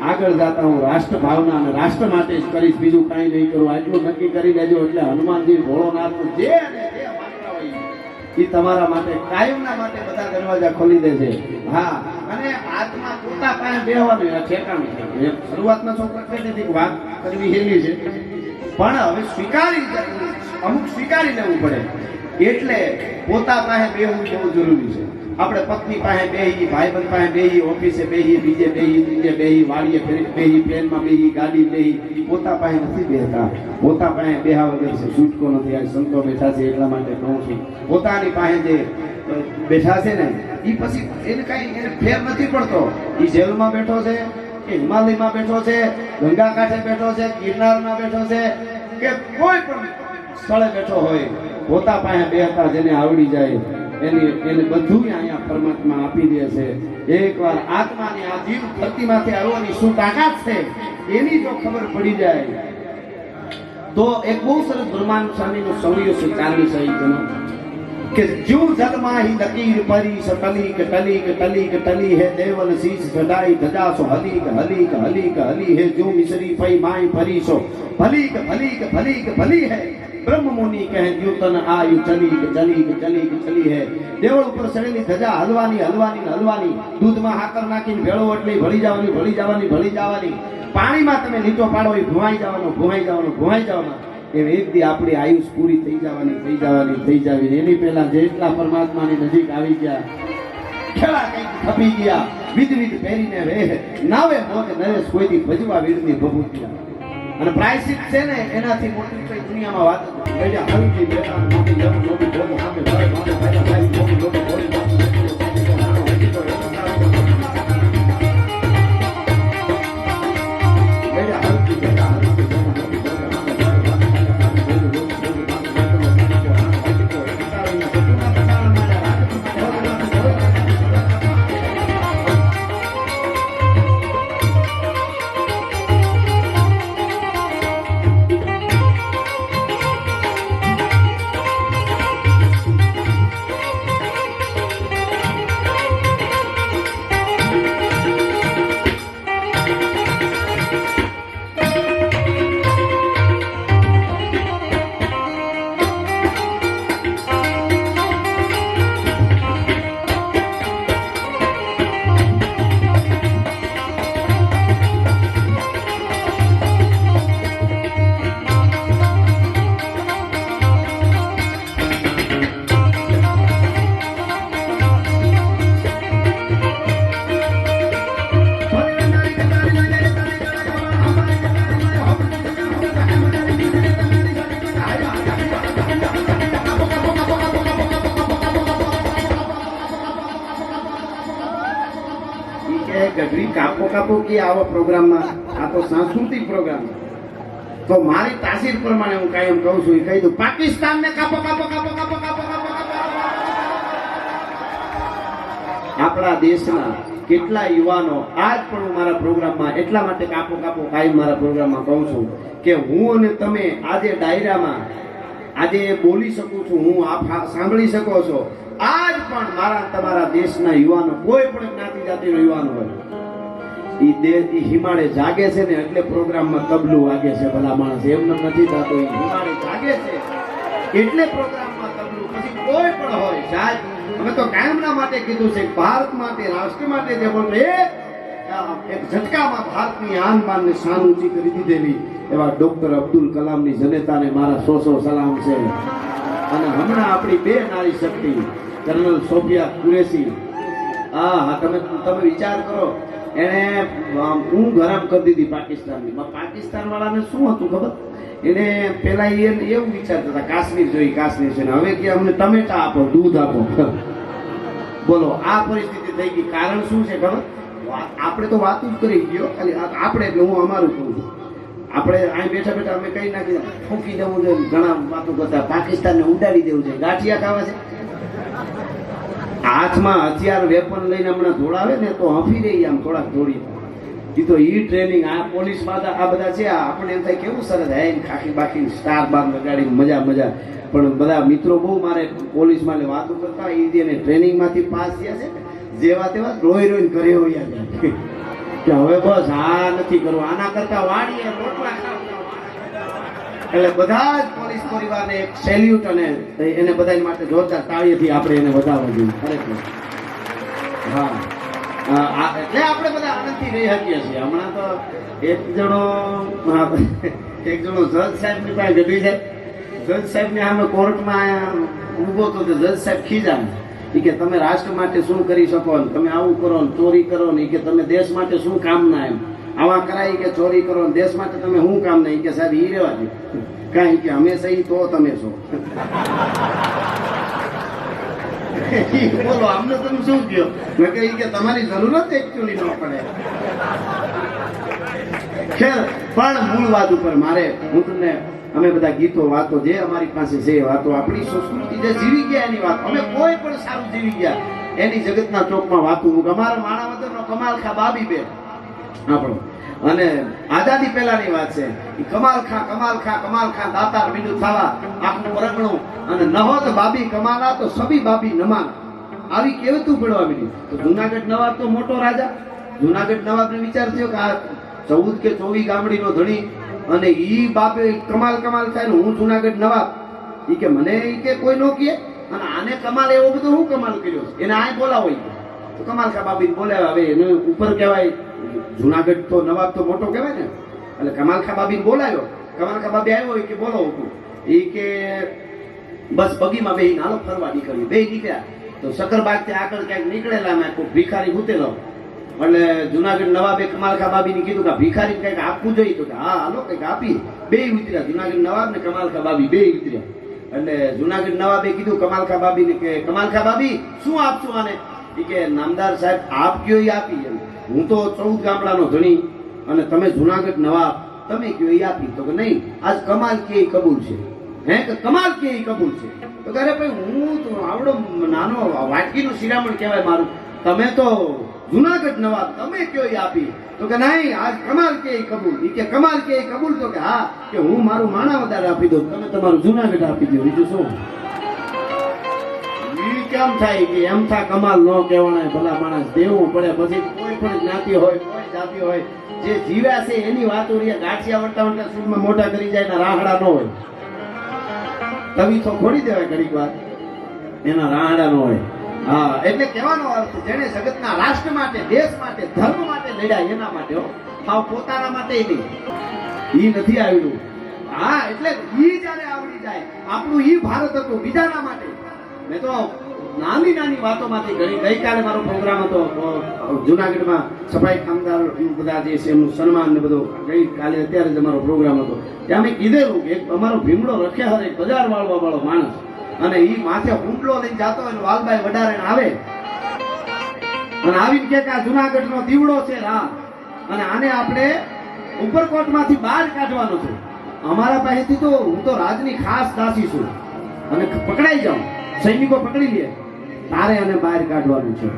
[SPEAKER 3] આગળ જતા હું રાષ્ટ્ર ભાવના અને રાષ્ટ્ર માટે જ કરીશ, બીજું કાંઈ નહીં કરું, આટલું નક્કી કરી લેજો. એટલે હનુમાનજી ભોળોનાથનું જે અને જે માનતા હોય એ તમારા માટે કાયમના માટે બધા દરવાજા ખોલી દે છે. હા, અને આત્મા પોતા પાસે બેહવાનું ઠેકાણું છે. શરૂઆતના છોકરા કહેતી હતી કે વાત કરવી હેલી છે, પણ હવે અમુક સ્વીકારી લેવું પડે. એટલે પોતા પાસે બેહવું બહુ જરૂરી છે. આપણે પત્ની પાસે બેહી, ભાઈબંધ પાસે બેહી, ઓફિસે બેહી, બીજે બેહી, ત્રીજે બેહી, વાડીએ બેહી, પ્લેનમાં બેહી, ગાડી બેહી, પોતા પાસે નથી બેહતા. પોતા પાસે બેહા વગર છે છૂટકો નથી. આ સંતો બેઠા છે એટલા માટે કહું છું, પોતાની પાસે જે બેઠા છે ને એ પછી એને કાંઈ એને ફેર નથી પડતો. એ જેલમાં બેઠો છે કે હિમાલયમાં બેઠો છે, ગંગા કાંઠે બેઠો છે, ગિરનારમાં બેઠો છે, કે કોઈ પણ સ્થળે બેઠો હોય, પોતા પાસે બેહતા જેને આવડી જાય એને બધું અહીંયા પરમાત્મા આપી દે છે. એકવાર આત્માની આ જીવ ધરતીમાંથી આવવાની શું તાકાત છે એની જો ખબર પડી જાય તો એક બહુ સરસ બ્રહ્માંડ સ્વામીનો સૌર્ય છે 40 સહિતનો કે જ્યું જગમાહી લકીર પરી સટલી કે ટલી કે ટલી કે ટલી હે દેવલ શીશ સડાઈ ધજા સો હલી કે હલી કે હલી કે હલી હે જો મિસરી પઈ માઈ પરી સો ભલી કે ભલી કે ભલી કે ભલી હે બ્રહ્મ મુનિ કહે દ્યુતન આયુ ચલી કે ચલી કે ચલી કે ચલી હે. દેવળ ઉપર ચડેલી ધજા હલવાની હલવાની ને હલવાની, દૂધમાં હાકર નાખીને ભેળો એટલે ભળી જવાની ભળી જવાની ભળી જવાની, પાણીમાં તમે લીટો પાડો એ ભુવાઈ જવાનો ભુવાઈ જવાનો ભુવાઈ જવાનો. એમ એક દી આપણી આયુષ પૂરી થઈ જવાની થઈ જવાની થઈ જવી. એની પહેલા જેટલા પરમાત્માની નજીક આવી ગયા, ખેડા કંઈક ખપી ગયા, વિધ પહેરીને રે નાવે મોત નરેશ કોઈથી ભજવા વીરની ભભૂતિયા. અને પ્રાયશ્ચિત છે ને એનાથી મોટી કોઈ દુનિયામાં વાત નથી. હલકી બેટા મોટી જમ મોટી બોલ સામે ભાઈ માને ભાઈ ભાઈ મોટી મોટી બોલી ગઢવી કાપો કાપો કે આવા પ્રોગ્રામમાં, આ તો સાંસ્કૃતિક પ્રોગ્રામ. તો મારી તાસીર પ્રમાણે હું કાયમ કહું છું, એ કહી દઉં, પાકિસ્તાનને કાપો કાપો કાપો કાપો કાપો કાપો કાપો. આપણા દેશના કેટલા યુવાનો આજ પણ હું મારા પ્રોગ્રામમાં એટલા માટે કાપો કાપો કાયમ મારા પ્રોગ્રામમાં કહું છું કે હું અને તમે આજે ડાયરામાં આજે બોલી શકું છું, હું આપ સાંભળી શકો છો. આજ પણ મારા તમારા દેશના યુવાનો, કોઈ પણ જ્ઞાતિ જાતિનો યુવાન હોય, ઈ દેશ હિમાળે જાગે છે ને એટલે પ્રોગ્રામમાં તબલું વાગે છે. ભલા માણસ એમને નથી થતો, હિમાળે જાગે છે એટલે પ્રોગ્રામમાં તબલું. પછી કોઈ પણ હોય જાત, અમે તો કાયમના માટે કીધું છે, ભારત માટે રાષ્ટ્ર માટે જે બોલે એક ઝટકામાં ભારતની આન બાન ને શાન ઊંચી કરી દીધેલી એવા ડોક્ટર અબ્દુલ કલામની જનતાને મારા 100 સલામ છે. અને હમણાં આપણી બે નારી શક્તિ કર્નલ સોફિયા કુરેશી, હા તમે વિચાર કરો એને ઊંઘ હરામ કરી દીધી પાકિસ્તાનની. પાકિસ્તાન વાળાને શું હતું ખબર? એને પેલા એવું વિચારતા હતા કાશ્મીર જોઈ, કાશ્મીર છે ને હવે કે અમને ટમેટા આપો, દૂધ આપો. બોલો આ પરિસ્થિતિ થઈ ગઈ. કારણ શું છે ખબર? આપણે તો વાતું જ કરી ગયો ખાલી આપણે, એટલે હું અમારું કહું છું. આપણે અહીં બેઠા બેઠા અમે કઈ નાખી ફૂંકી દેવું છે, ઘણા વાતો કરતા પાકિસ્તાનને ઉડાડી દેવું છે, ગાંઠિયા ખાવા છે. હાથમાં હથિયાર વેપન લઈને હમણાં દોડાવે ને તો હફી રહી આમ થોડાક દોડી. એ તો ઈ ટ્રેનિંગ આ પોલીસમાં આ બધા છે. આપણે એમ થાય કેવું સરસ હે ખાખી બાકી સ્ટાર બાર લગાડીને મજા મજા. પણ બધા મિત્રો બહુ મારે પોલીસમાં વાતો કરતા એ જે ટ્રેનિંગમાંથી પાસ થયા છે જેવા તેવા રોઈ રોઈને ઘરે હોયા જાય કે હવે બસ આ નથી કરવું, આના કરતા વાડીએ રોટલા ખાવ. એટલે બધા જ પોલીસ પરિવારને એક સેલ્યુટ અને એને બધા માટે જોરદાર તાળીઓથી આપણે એને વધારવા જોઈએ ખરેખર. હા એટલે આપણે બધા આનંદથી રહી શકીએ છીએ. હમણાં તો એક જણો જજ સાહેબની પાસે ગઢવી છે. જજ સાહેબને સામે કોર્ટમાં ઊભો હતો તો જજ સાહેબ ખીજાણ કે તમે રાષ્ટ્ર માટે શું કરી શકો ને તમે આવું કરો ને ચોરી કરો ને કે તમે દેશ માટે શું કામ ના, એમ આવા કરાય કે ચોરી કરો ને દેશ માટે તમે શું કામ નહીં કે સાહેબ ઈ રહેવા દે કાંઈ કે અમે સહી તો તમે છો. બોલો અમને તમે શું કહો? મેં કહી કે તમારી જરૂરત એકચ્યુઅલી ન પડે. ખેર પણ મૂળ વાત ઉપર મારે હું તમને અમે બધા ગીતો વાતો જે અમારી પાસે છે વાતો આપણી સંસ્કૃતિ જે જીવી ગયા એની વાત અમે કોઈ પણ સારું જીવી ગયા એની જગતના ચોકમાં વાતું. અમારા માણાવદરનો કમાલખા બાબી બેન આપણો અને આઝાદી પહેલાની વાત છે. કમાલખા દાતાર બીજું થાવા આખું પરગણું અને નહોત બાબી કમાલા તો સબી બાબી નમાન. આવી કેવતું પડવા માંડી. તો જુનાગઢ નવાબ તો મોટો રાજા. જુનાગઢ નવાબને વિચાર થયો કે આ 14 કે 24 ગામડીનો ધણી અને ઈ બાપે કમાલ થાય ને હું જુનાગઢ નવાબ. ઈ કે મને ઈ કે કોઈ નો કહે અને આને કમાલ એવો બધો હું કમાલ કર્યો એને આ બોલાવો. તો કમાલખા બાબી બોલાવ્યા. હવે એને ઉપર કહેવાય જુનાગઢ તો નવાબ તો મોટો કહેવાય ને એટલે કમાલખા બાબી બોલાવ્યો. કમાલખા બાબી આવ્યો કે બોલો ઈ કે બસ બગીમાં બે નાલો ફરવા નીકળ્યું. બે નીકળ્યા તો સકરબાગ થી આગળ ક્યાંક નીકળેલા મેં કોઈ ભિખારી ઉતરેલો. એટલે જુનાગઢ નવાબે કમાલખા બાબીને કીધું કે ભિખારી કંઈક આપવું જોઈએ. તો હા હાલો કંઈક આપી. બે ઉતર્યા જુનાગઢ નવાબ ને કમાલખા બાબી બે ઉતર્યા. એટલે જુનાગઢ નવાબે કીધું કમાલખા બાબીને કે કમાલખા બાબી શું આપશું આને? કે નામદાર સાહેબ આપ કયો એ આપી. હું તો 14 ગામડાનો ધણી અને તમે જુનાગઢ નવાબ તમે કયો એ આપી. તો કે નહીં આજ કમાલ કે કબૂલ છે. હે કે કમાલ કે કબૂલ છે. તો કે અરે ભાઈ હું તો આવડો નાનો વાટકીનું શિરામણ કહેવાય મારું, તમે તો જુનાગઢ નવાબ તમે કયો એ આપી. તો કે નહીં આજ કમાલ કે કબૂલ. કે કમાલ કે કબૂલ. તો કે હા કે હું મારું માણાવદર આપી દઉં તમે તમારું જુનાગઢ આપી દો. બીજું શું? કેમ થાય કે એમ થા કમાલ ન કહેવાય ભલા માણસ દેવું પડે. પછી કોઈ પણ જ્ઞાતિ હોય કોઈ જાતિ હોય જે જીવ્યા છે એની વાતો ગાંઠિયા વળતા સુરમાં મોટા કરી જાય એના રાહડા ન હોય. તવી તો ખોડી દેવાય ઘડીક વાર એના રાહડા ન હોય. હા એટલે કહેવાનો અર્થ જેને જગતના રાષ્ટ્ર માટે દેશ માટે ધર્મ માટે લડ્યા એના માટે હાવ પોતાના માટે નહીં. ઈ નથી આવ્યું. હા એટલે ઈ જયારે આવડી જાય આપણું ઈ ભારત હતું બીજાના માટે. મેં તો નાની નાની વાતોમાંથી ઘણી ગઈકાલે મારો પ્રોગ્રામ હતો જુનાગઢમાં સફાઈ કામદાર બધા જે છે એમનું સન્માન ને બધું. ગઈકાલે અત્યારે જ અમારો પ્રોગ્રામ હતો ત્યાં મેં કીધેલું કે અમારો ભીમડો રખ્યા હરે બજાર વાળવા વાળો માણસ અને ઈ માથે હુંડલો લઈને જતો હોય વાલભાઈ વડારે આવે અને આવીને કે આ જુનાગઢ નો દીવડો છે રામ અને આને આપણે ઉપરકોટમાંથી બહાર કાઢવાનો છે. અમારા પાસેથી તો હું તો રાજની ખાસ દાસી છું અને પકડાઈ જાઉં સૈનિકો પકડી લે તારે અને બહાર કાઢવાનું છે.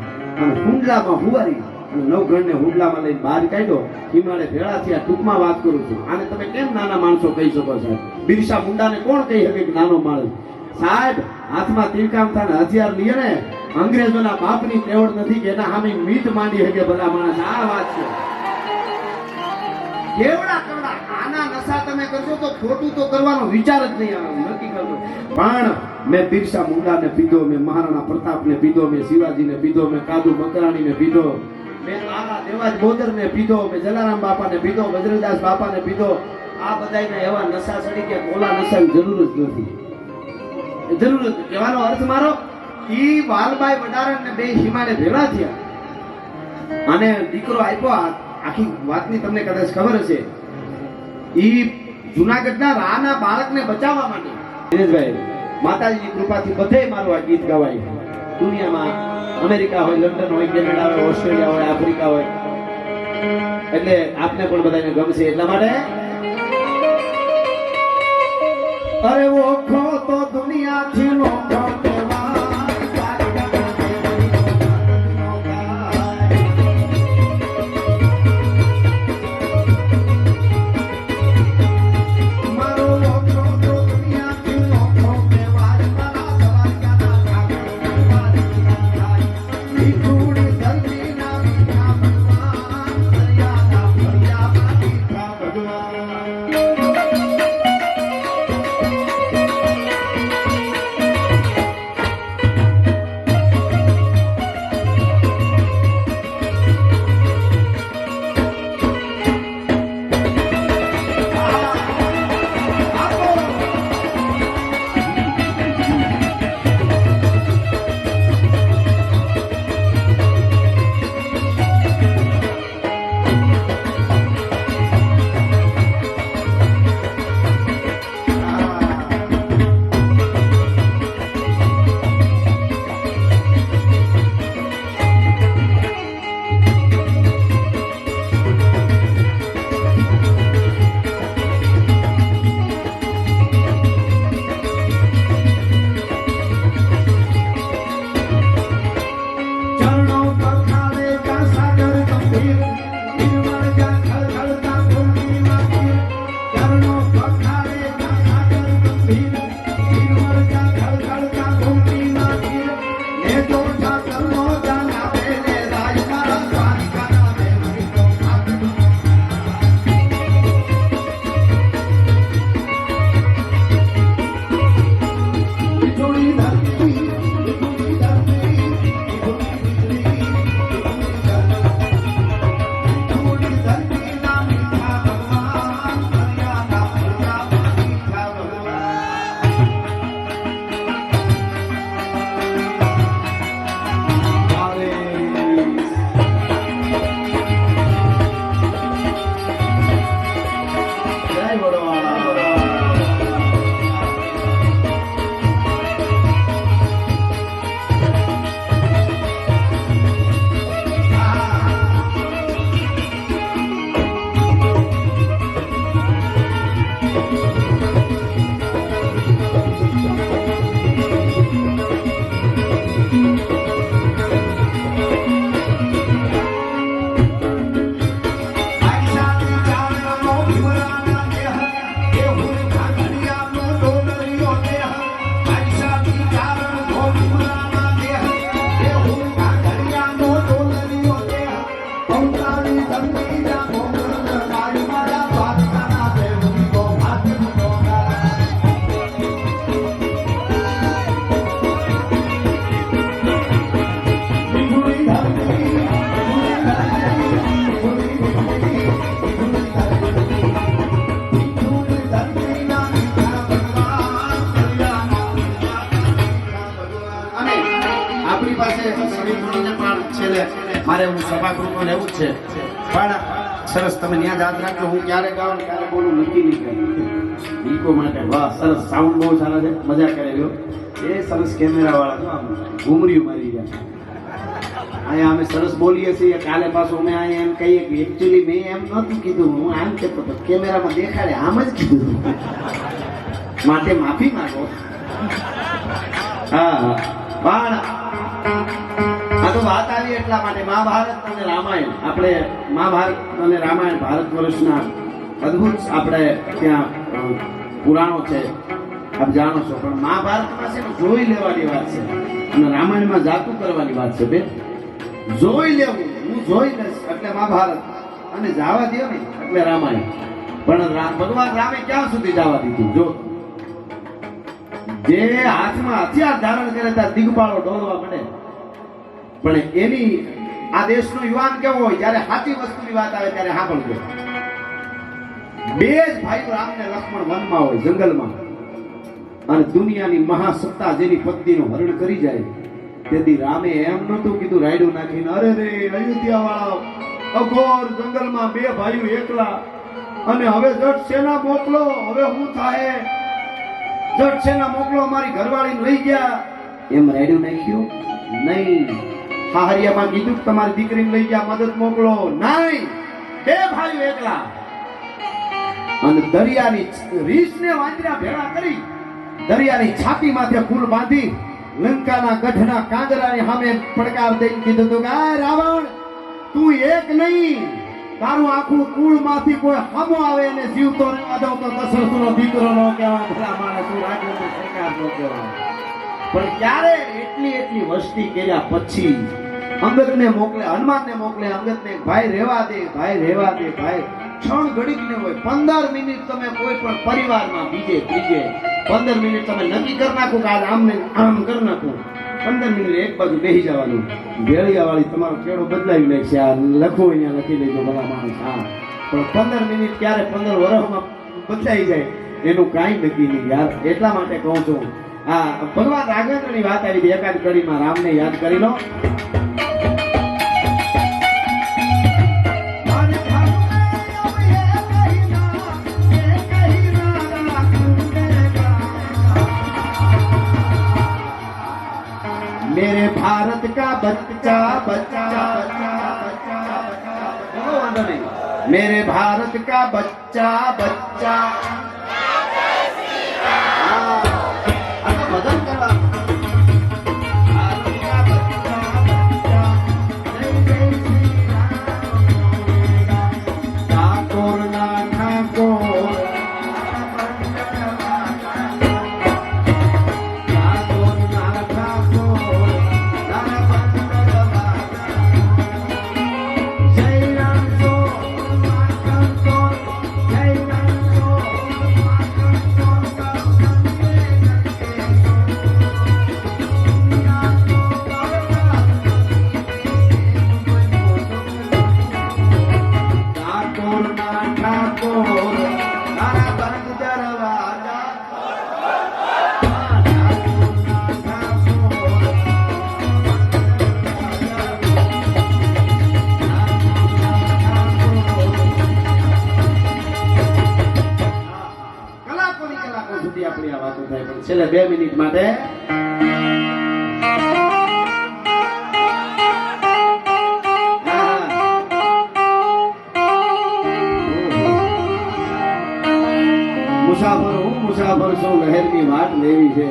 [SPEAKER 3] અને હુંડલામાં હુવારી અને નવઘણને હુંડલામાં લઈને બહાર કાઢ્યો. હિમાલય ભેળા થયા. ટૂંકમાં વાત કરું છું. આને તમે કેમ નાના માણસો કહી શકો સાહેબ? બિરસા મુંડાને કોણ કહી શકે કે નાનો માણસ? સાહેબ હાથમાં તીરકામ થાય હથિયાર લઈએ ને અંગ્રેજોના બાપની તેવડ નથી કે એના સામે મીટ માંડી શકે ભલા માણસ. આ વાત છે. કેવડા કવડા આના નશા તમે કરશો તો ખોટું તો કરવાનો વિચાર જ નહીં આવે. નક્કી કરજો. પણ મેં બિરસા મુંડાને પીધો, મેં મહારાણા પ્રતાપને પીધો, મેં શિવાજીને પીધો, મેં કાદુ મકરાણીને પીધો, મેં લાલા દેવાજ બોદરને પીધો, મેં જલારામ બાપાને પીધો, ગજરદાસ બાપાને પીધો. આ બધાને એવા નશા ચડી ગયા ઓલા નશાની જરૂર જ નથી. જરૂર જ કહેવાનો અર્થ મારો ઈ વાલભાઈ વડારણ ને બે હિમાડે ભેળા થયા અને દીકરો આપ્યો. આખી વાતની તમને કદાચ ખબર હશે. ઈ જુનાગઢના રાના બાળકને બચાવવા માટે દિનેશભાઈ માતાજીની કૃપાથી બધે મારું આ ગીત ગવાય. દુનિયામાં અમેરિકા હોય, લંડન હોય, કેનેડા હોય, ઓસ્ટ્રેલિયા હોય, આફ્રિકા હોય, એટલે આપને પણ બધાને ગમશે એટલા માટે. અરે ઓખો તો દુનિયાથી નોખો મારે હું સભાગૃહમાં લેવું જ છે પણ સરસ તમે ત્યાં યાદ રાખજો હું ક્યારે ગાઉં ને ક્યારે બોલું નક્કી નહીં કરું બીકો માટે વાહ સરસ સાઉન્ડ બહુ સારા છે મજા કરેલો એ સરસ કેમેરા વાળા તો આમ ઘૂમર્યું મારી ગયા અહીંયા અમે સરસ બોલીએ છીએ કાલે પાછું અમે અહીંયા એમ કહીએ કે એકચ્યુઅલી મેં એમ નહોતું કીધું હું આમ કહેતો હતો કેમેરામાં દેખાડે આમ જ કીધું માટે માફી માંગો હા પણ આ તો વાત આવી એટલા માટે મહાભારત અને રામાયણ આપણે મહાભારત અને રામાયણ ભારત વર્ષના અદ્ભુત આપણે ત્યાં પુરાણો છે આપ જાણો છો પણ મહાભારતમાં છે જોઈ લેવાની વાત છે અને રામાયણમાં જાતું કરવાની વાત છે બે જોઈ લેવું હું જોઈ લઈશ એટલે મહાભારત અને જવા દે ને એટલે રામાયણ પણ ભગવાન રામે ક્યાં સુધી જવા દીધું જો જે હાથમાં હથિયાર ધારણ કરે ત્યાં દિગપાળો ડોલવા પડે પણ એની આ દેશનો યુવાન કેવો હોય જ્યારે સાચી વસ્તુની વાત આવે ત્યારે સાંભળજો બે જ ભાઈઓ રામ ને લક્ષ્મણ વનમાં હોય જંગલમાં અને દુનિયાની મહાસત્તા જેની પત્નીનું હરણ કરી જાય તેથી રામે એમ નતું કીધું રાયડું નાખીને, અરે રે અયોધ્યા વાળા અઘોર જંગલમાં બે ભાઈઓ એકલા, અને હવે જટ સેના મોકલો, હવે હું થાય, જટ સેના મોકલો, અમારી ઘરવાળીને લઈ ગયા. એમ રાયડું નાખ્યું નહીં. હાહરિયામાં કીધું કે તમારી દીકરીને લઈ ગયા, મદદ મોકલો. નહીં, બે ભાઈઓ એકલા. અને દરિયાની રીસને વાંદરા ભેળા કરી દરિયાની છાતી માથે ફૂલ બાંધી લંકાના ગઢના કાંગરાની સામે પડકાર દઈને કીધું હતું કે આ રાવણ, તું એક નહીં, તારું આખું કુળમાંથી કોઈ હમો આવે અને જીવતો રહેવા દઉં તો દશરથનો દીકરો નો કહેવાય, ભલા માણસ તું રાજ્યનો સરકાર નો કહેવાય. પણ ક્યારે એટલી વસ્તી કર્યા પછી અંગદને મોકલે, હનુમાનને મોકલે, અંગદને ભાઈ રહેવા દે, ભાઈ રહેવા દે, ભાઈ ક્ષણ ઘડીક ને હોય 15 મિનિટ તમે કોઈ પણ પરિવારમાં બીજે ત્રીજે 15 મિનિટ તમે નક્કી કરી નાખો કે આજ આમ ને આમ કરી નાખો, 15 મિનિટ એક બાજુ બેસી જવાનું, ભેળિયા વાળી તમારો કેળો બદલાવી નાખશે, આ લખો અહીંયા લખી લેજો ભલા માણસ. હા, પણ 15 મિનિટ ક્યારે 15 વર્ષમાં બદલાઈ જાય એનું કાંઈ નક્કી નહીં યાર. એટલા માટે કહું છું, આ ભગવાન રાઘવેન્દ્રની વાત આવી હતી, એકાદ કડીમાં રામને યાદ કરી લો. मेरे भारत का बच्चा बच्चा मेरे भारत का बच्चा बच्चा मदद करा ठाकुर ना ठाकुर આપણી આ વાતો થાય, પણ છેલ્લે 2 મિનિટ માટે મુસાફર સૌ લહેરની વાટ લેવી છે,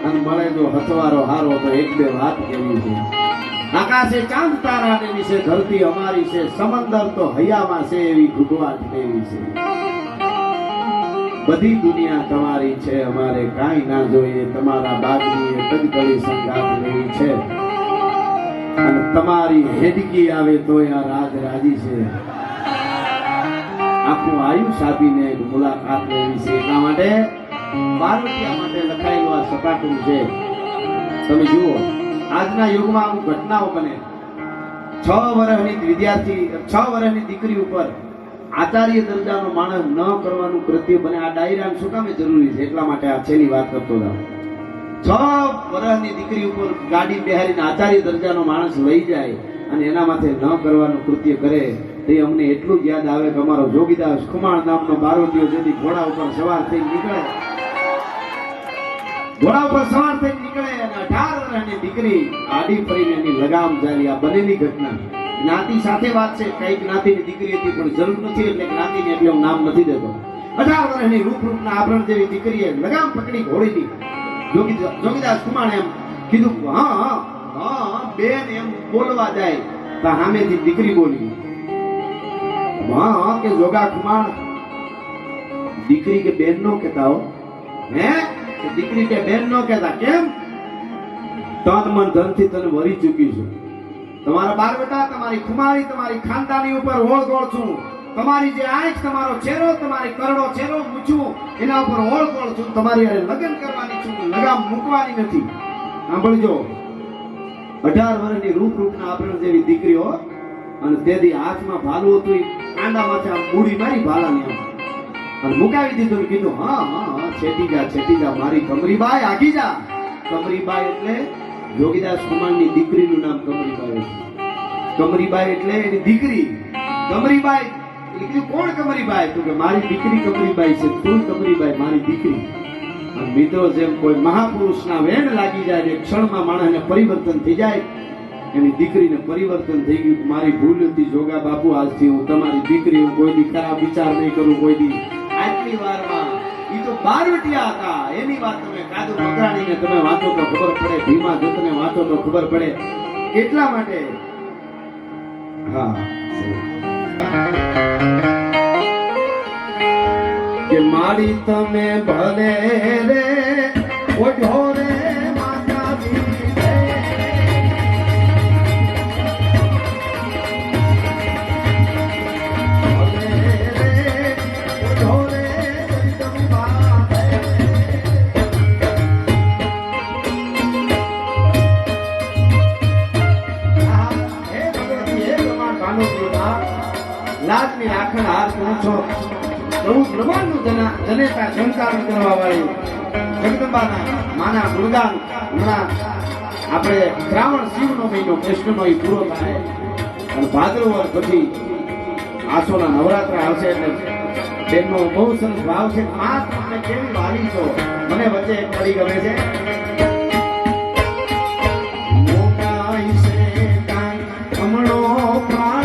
[SPEAKER 3] અને મળે જો હથવારો હારો તો 1-2 વાત કેવી છે. આકાશે ચાંદ તારાને વિશે, ધરતી અમારી છે, સમંદર તો હૈયામાં છે, એવી ઘૂંટવાટ લેવી છે. બધી દુનિયા તમારી છે, અમારે કાંઈ ના જોઈએ, તમારા બાગની કદકડી સંગાત લેવી છે, અને તમારી હેડકી આવે તો આ રાજ રાજી છે. આખું આયુષ આપીને મુલાકાત લેવી છે. એટલા માટે 12 રૂપિયા માટે લખાયેલું આ સપાટું છે. તમે જુઓ, આજના યુગમાં અમુક ઘટનાઓ બને. 6 વર્ષની વિદ્યાર્થી, 6 વર્ષની દીકરી ઉપર આચાર્ય દરજાનો માણસ ન કરવાનું કૃત્ય બને. આ ડાયરા શું કામે જરૂરી છે? એટલા માટે આ છેલ્લી વાત કરતો હતો. 6 વર્ષની દીકરી ઉપર ગાડી બેહારીને આચાર્ય દરજાનો માણસ લઈ જાય અને એના માથે ન કરવાનું કૃત્ય કરે, તે અમને એટલું જ યાદ આવે કે અમારો જોગીદાસ ખુમાણ નામનો બારોટીયો જેથી ઘોડા ઉપર સવાર થઈ નીકળે, ઘોડા ઉપર સવાર થઈ નીકળે અને 18 વર્ષની દીકરી આડી ફરીને એની લગામ જારી. આ બનેલી ઘટના. જ્ઞાતિ સાથે વાત છે, કઈ જ્ઞાતિની દીકરી હતી પણ જરૂર નથી એટલે જ્ઞાતિને એટલે હું નામ નથી દેતો. 18 વર્ષની રૂપના આભરણ જેવી દીકરીએ લગામ પકડી ઘોડીની. જોગીદાસ ખુમાણ એમ કીધું, હા હા હા બેન, એમ બોલવા જાય તો સામેથી દીકરી બોલી, હા હા કે જોગા ખુમાણ, દીકરી કે બેન નો કહેતા હો, હે દીકરી કે બેન નો કહેતા. કેમ? તન મન ધન થી તને વરી ચૂકી છું. તમારા બાર બેટા, તમારી ખુમારી, તમારી ખાનદાની ઉપર ઓળગોળ છું. તમારી જે આંખ, તમારો ચહેરો, તમારી કરડો ચહેરો મૂછું, એના ઉપર ઓળગોળ છું. તમારી લગ્ન કરવાની છું, લગામ મૂકવાની નથી. સાંભળજો, 18 વર્ષની રૂપના આભરણ જેવી દીકરીઓ, અને તેથી હાથમાં ભાલું હતું, કાંડામાંથી આમ મૂડી મારી ભાલાની આમ અને મુકાવી દીધું. કીધું, હા હા હા છેટી જા મારી કમરીબાઈ, આગી જા. કમરીબાઈ એટલે જોગીદાસ કુમારની દીકરીનું નામ કમરીબાઈ હતું. કમરીબાઈ એટલે એની દીકરી કમરીબાઈ. એટલે કીધું કોણ કમરીબાઈ? તો કે મારી દીકરી કમરીબાઈ છે, તું કમરીબાઈ મારી દીકરી. અને મિત્રો, જેમ કોઈ મહાપુરુષના વેણ લાગી જાય ને ક્ષણમાં માણસને પરિવર્તન થઈ જાય, એની દીકરીને પરિવર્તન થઈ ગયું. મારી ભૂલ હતી જોગા બાપુ, આજથી હું તમારી દીકરી, હું કોઈ દી ખરાબ વિચાર નહીં કરું કોઈ દી. આટલી વારમાં ઈ તો બારવટિયા હતા, એની વાત તમે કાદુ મકરાણીને તમે વાંચો તો ખબર પડે, ભીમા દત્તને વાંચો તો ખબર પડે. એટલા માટે હા કે મારી તમે ભલે રે ઓઢો રે માતાજી રે. ભલે રે ઓઢો રે જગદંબા રે. આ હે ભગવતી હે ભગવાન ભાનુપ્રિયના લાજની આખણ હાર તું છો. પ્રભુ બ્રહ્માંડનું જનેતા સંચાલન કરવા વાળી જગદંબાના માના ગુણગાન. હમણાં આપણે શ્રાવણ શિવનો મહિનો કૃષ્ણનો ઈ પૂરો થાય અને ભાદરવા પછી આસોના નવરાત્ર આવશે એટલે તેમનો બહુ સરસ ભાવ છે. માં તમને કેવી વાલી છો. મને વચ્ચે એક પડી ગમે છે. મોકાઈ છે કાંઈ હમણો પ્રાણ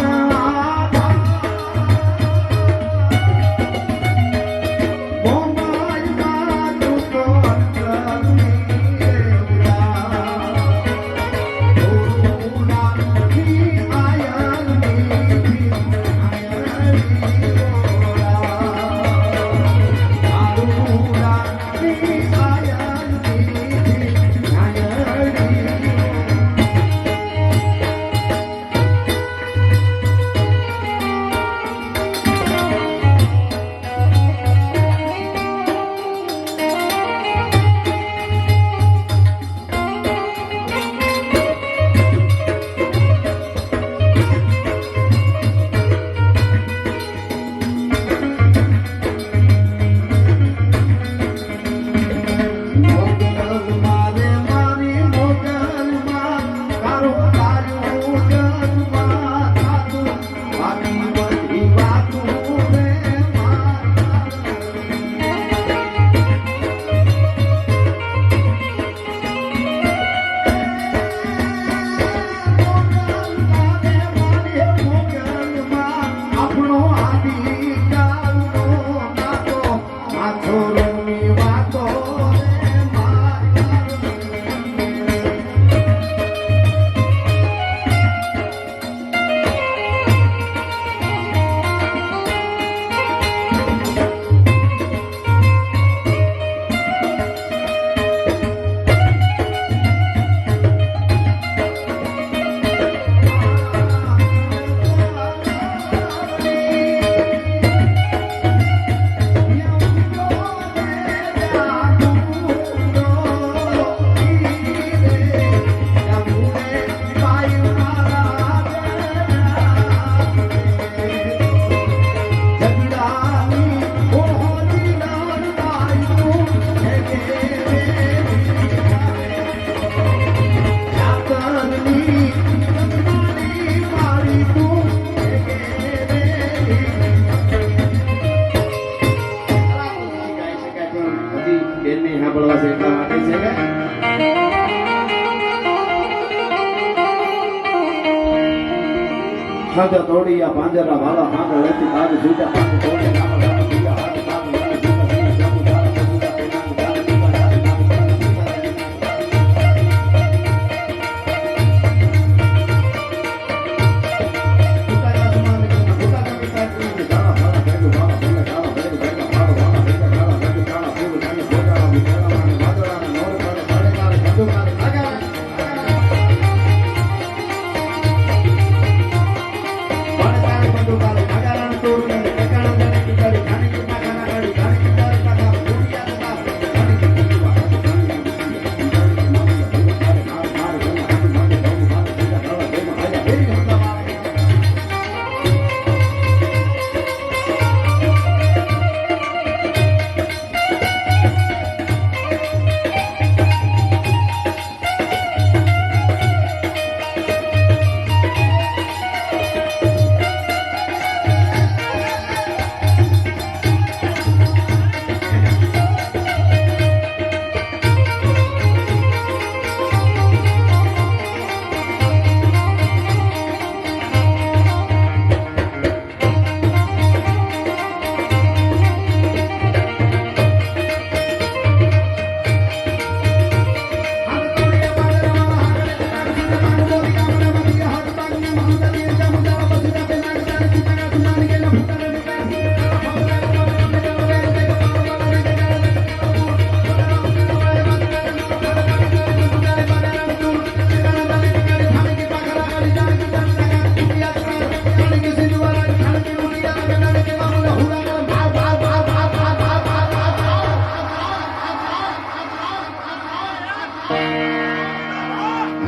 [SPEAKER 3] ખાધા તોડિયા પાંજરા વાલા પાંગળ લેતી બાગ જુદા પાંગ તોડે નામ રામ દિયા હાથ કામ લાલ જુદા દિયા જામુ દારા જુદા પેનાંગ દારા જુદા દારા Thank you.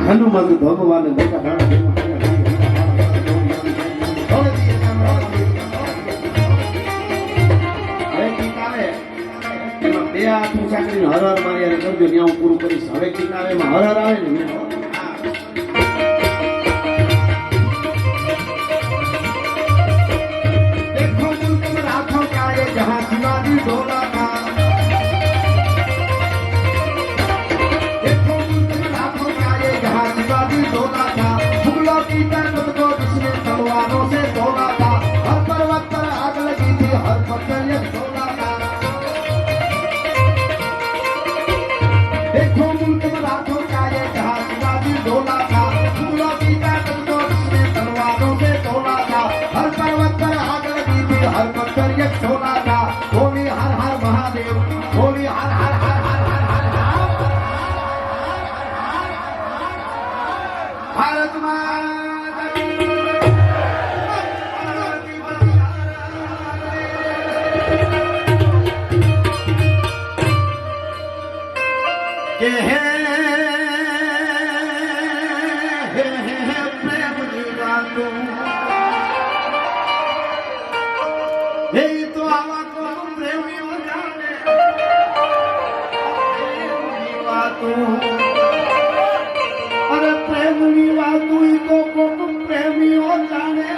[SPEAKER 3] હનુમંત ભગવાન બેટા ભાણા દેવા હવે ગીત આવે એમાં બે હાથ ઊંચા કરીને હર હર મારી હારે કરજો ત્યાં હું પૂરું કરીશ હવે ગીત આવે એમાં હર હર આવે ને देखो मुल्क में राखों का ये जहां शिवाजी डोला था देखो मुल्क में राखों का ये जहां शिवाजी डोला था मुगलों की ताकत को जिसने तलवारों से तोला था हर पर्वत पर आग लगी थी हर पत्थर ये तोला था देखो मुल्क में राखों का ये जहां शिवाजी डोला था मुगलों की ताकत को जिसने तलवारों से तोला था हर पर्वत पर आग लगी थी हर पत्थर ये सोना था बोली हर हर महादेव बोली हर हर हर हर हर हर भारत माता की के है प्रेम निगातों हे तो आवा को प्रेमियों जाने प्रेमनी वातों अरे प्रेमनी वातों ही तो को प्रेमियों जाने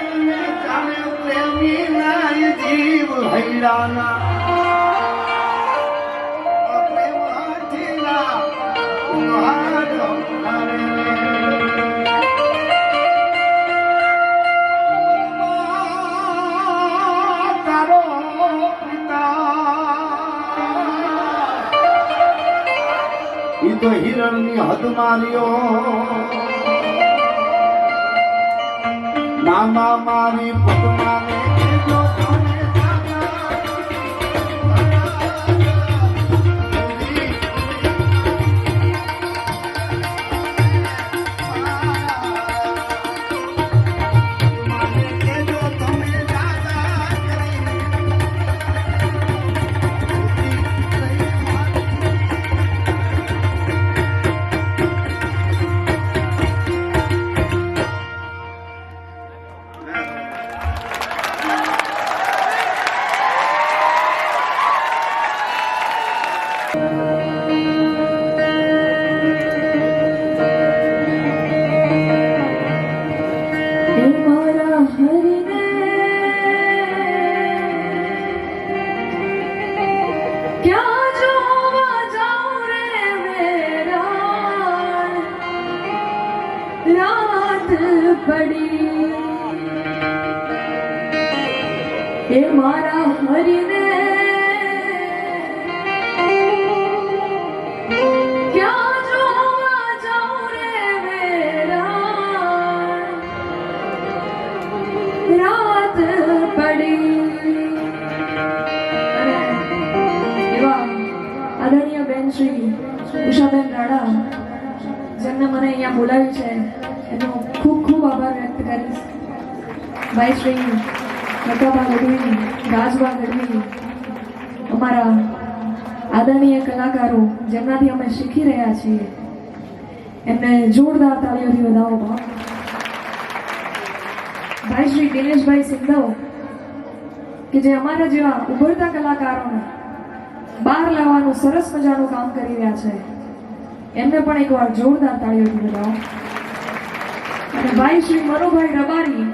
[SPEAKER 3] जाने प्रेमी ना ये जीव हैराना प्रेम हठीला तुम्हारा तारो पिता ई तो हिरणनी हद मारियो मामा मारी पद्मा ने जो कोने जाना
[SPEAKER 4] पड़ी हे मारा हरि ने क्या जोवा जाऊं रे मेरा रात पड़ी અને એવા આદરણીય બેન શ્રી ઉષાબેન રાણા જેમને મને અહીંયા બોલાવી છે એનો ખૂબ ખૂબ આભાર વ્યક્ત કરીશ ભાઈ શ્રી નકાબા ગઢવી રાજબા ગઢવી અમારા આદરણીય કલાકારો જેમનાથી અમે શીખી રહ્યા છીએ એમને જોરદાર તાળીઓથી વધાવો ભાઈ શ્રી દિનેશભાઈ સિંધવ કે જે અમારા જેવા ઉભરતા કલાકારોને બહાર લાવવાનું સરસ મજાનું કામ કરી રહ્યા છે એમને પણ એકવાર જોરદાર તાળીઓથી વધાવો અને ભાઈ શ્રી મનુભાઈ રબારી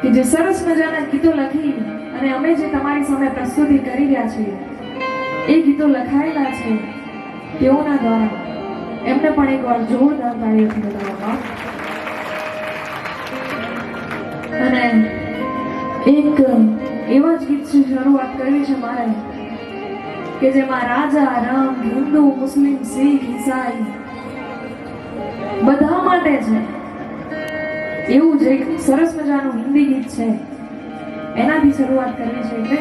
[SPEAKER 4] કે જે સરસ મજાના ગીતો લખી અને અમે જે તમારી સામે પ્રસ્તુતિ કરી રહ્યા છીએ એ ગીતો લખાયેલા છે તેઓના દ્વારા એમને પણ એકવાર જોરદાર તાળીઓથી વધાવવામાં અને એક એવા જ ગીતથી શરૂઆત કરવી છે મારે કે જેમાં રાજા રંગ હિન્દુ મુસ્લિમ શીખ ઈસાઈ બધા માટે છે એવું જ એક સરસ મજાનું હિન્દી ગીત છે એનાથી શરૂઆત કરવી છે એટલે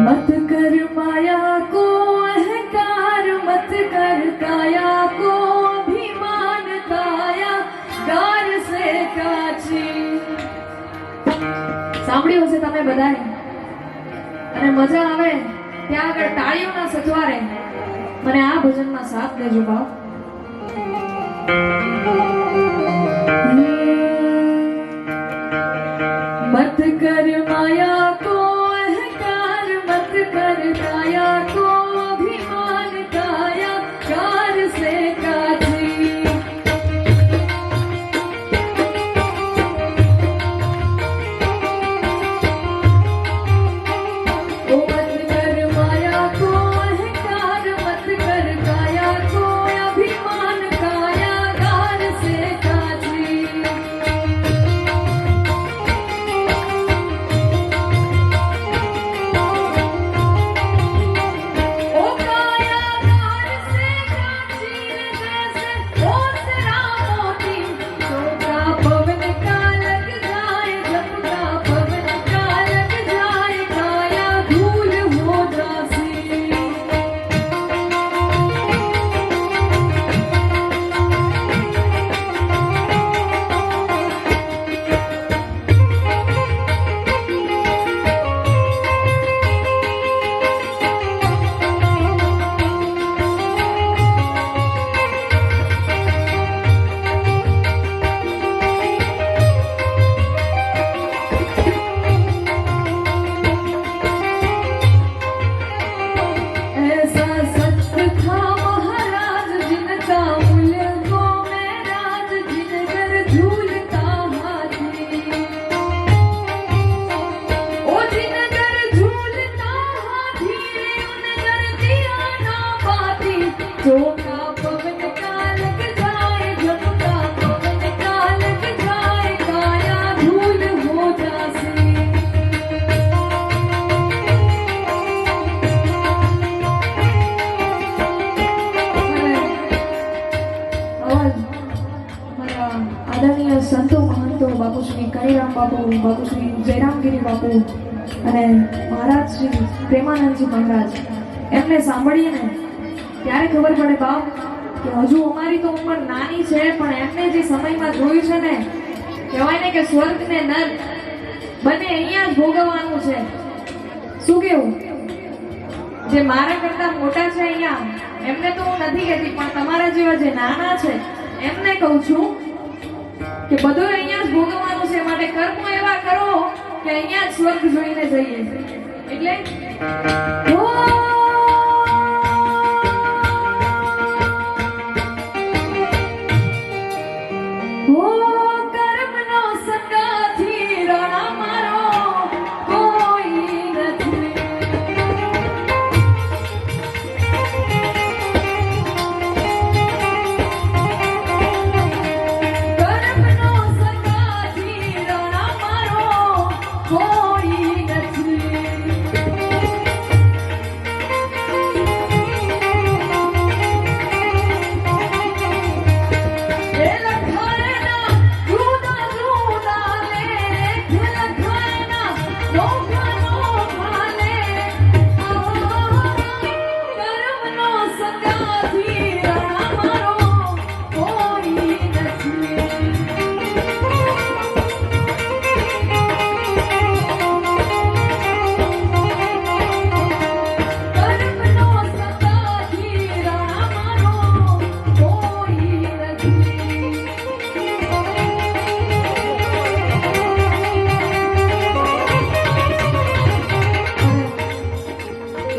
[SPEAKER 4] मत कर माया को अहंकार मत कर काया को अभिमान काया दार से काची સાંભળ્યું હશે તમે બધાએ અને મજા આવે ત્યાં આગળ તાળીઓના સથવારે મને આ ભજનમાં સાથ દેજો બાપ. मत कर माया को अहंकार, मत कर काया को अभिमान, काया कार से काजी. ओ मत कर माया को अहंकार, मत कर काया को अभिमान, काया कार से काजी. ओ कायागार से कांचीर जैसे ओसरा मोती, झोंका पवन का लग जाए, झपका पवन का लग जाए, काया धूल हो जासी. ऐसा सत्य था महाराज जिनका मूल्य को मैं राज, जिन कर झूलता हाथी. ओ जिन कर झूलता हाथी रे, उन कर दिया ना बाती. झोंका पवन का लग जाए, झपका पवन का लग जाए, काया धूल हो जासी. મારા આદરણીય સંતો મહંતો બાપુશ્રી કનીરામ બાપુ, બાપુશ્રી જયરામગીરી બાપુ અને મહારાજ શ્રી પ્રેમાનંદજી મહારાજ, એમને સાંભળીને ત્યારે ખબર પડે બાપ કે હજુ અમારી તો ઉંમર નાની છે, પણ એમને જે સમયમાં જોયું છે ને, કહેવાય ને કે સ્વર્ગ ને નર્ક બંને અહીંયા જ ભોગવવાનું છે. શું કેવું? જે મારા કરતા મોટા છે અહીંયા, એમને તો હું નથી કહેતી, પણ તમારા જેવા જે નાના છે એમને કહું છું કે બધું અહીંયા જ ભોગવવાનું છે, માટે કર્મો એવા કરો કે અહીંયા જ સ્વર્ગ જોઈને જઈએ. એટલે કર્મનો સંગાથી રણા મારો કોઈ નથી. કર્મનો સંગાથી રણા મારો કોઈ નથી. એ લખાયના જુદા જુદા લેખ, લખાયના નોખા નોખા લેખ. કર્મનો સંગાથી રણા મારો કોઈ નથી. કર્મનો સંગાથી રણા મારો કોઈ નથી.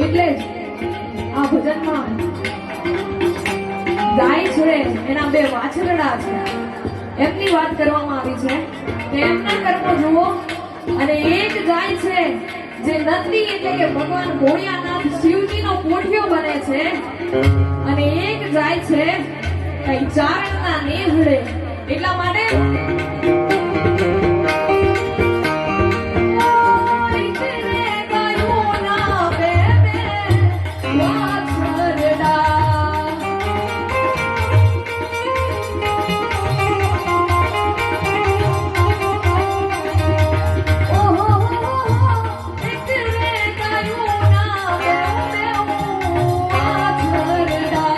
[SPEAKER 4] એટલે જ આ ભજનમાં ગાય છે, એના બે વાછરડા છે, એમની વાત કરવામાં આવી છે કે એમના કર્મો જુઓ. અને એક ગાય છે જે નંદી એટલે કે ભગવાન ભોળિયાનાથ શિવજીનો પોઠિયો બને છે, અને એક ગાય છે કઈ ચારણના નેહડે. એટલા માટે ગાયોના બે બે વાછરડા. ઓહો એટલે ગાયોના બે બે વાછરડા.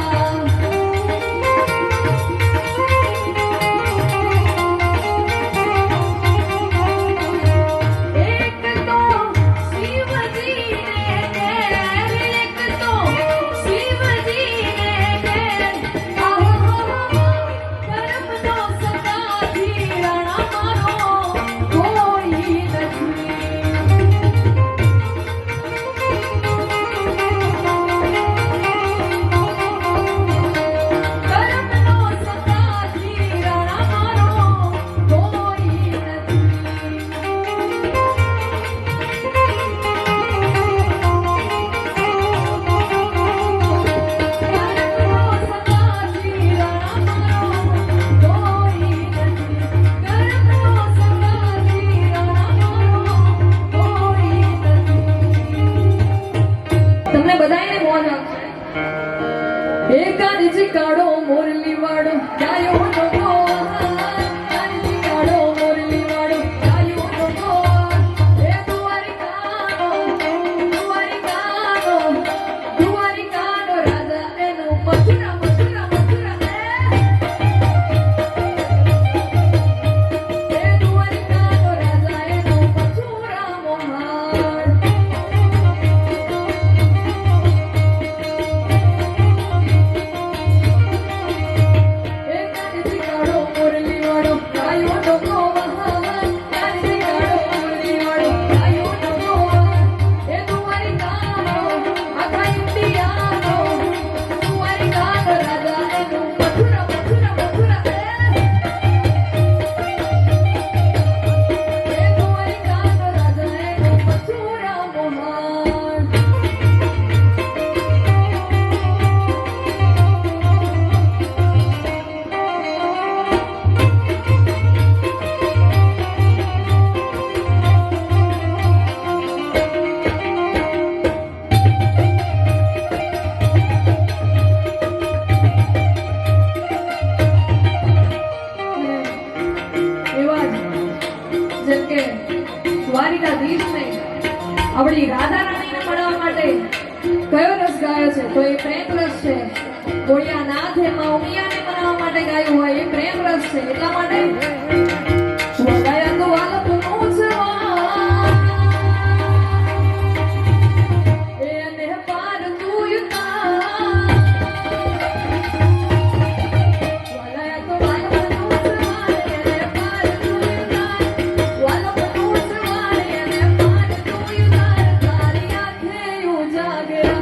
[SPEAKER 4] દ્વારિકાધીશને આપણી રાધા રાણીને મળવા માટે કયો રસ ગાયો છે? તો એ પ્રેમ રસ છે. ગોળિયાનાથે માં ઉમિયાને મનાવવા માટે ગાયું હોય એ પ્રેમ રસ છે. એટલા માટે વગાયા તો વાલપનું જવા એને પાર તું યુતા વગાયા તો વાલપનું જવા એને પાર તું યુતા વાલપનું જવા એને પાર તું યુતા તારી આંખે ઉજાગરા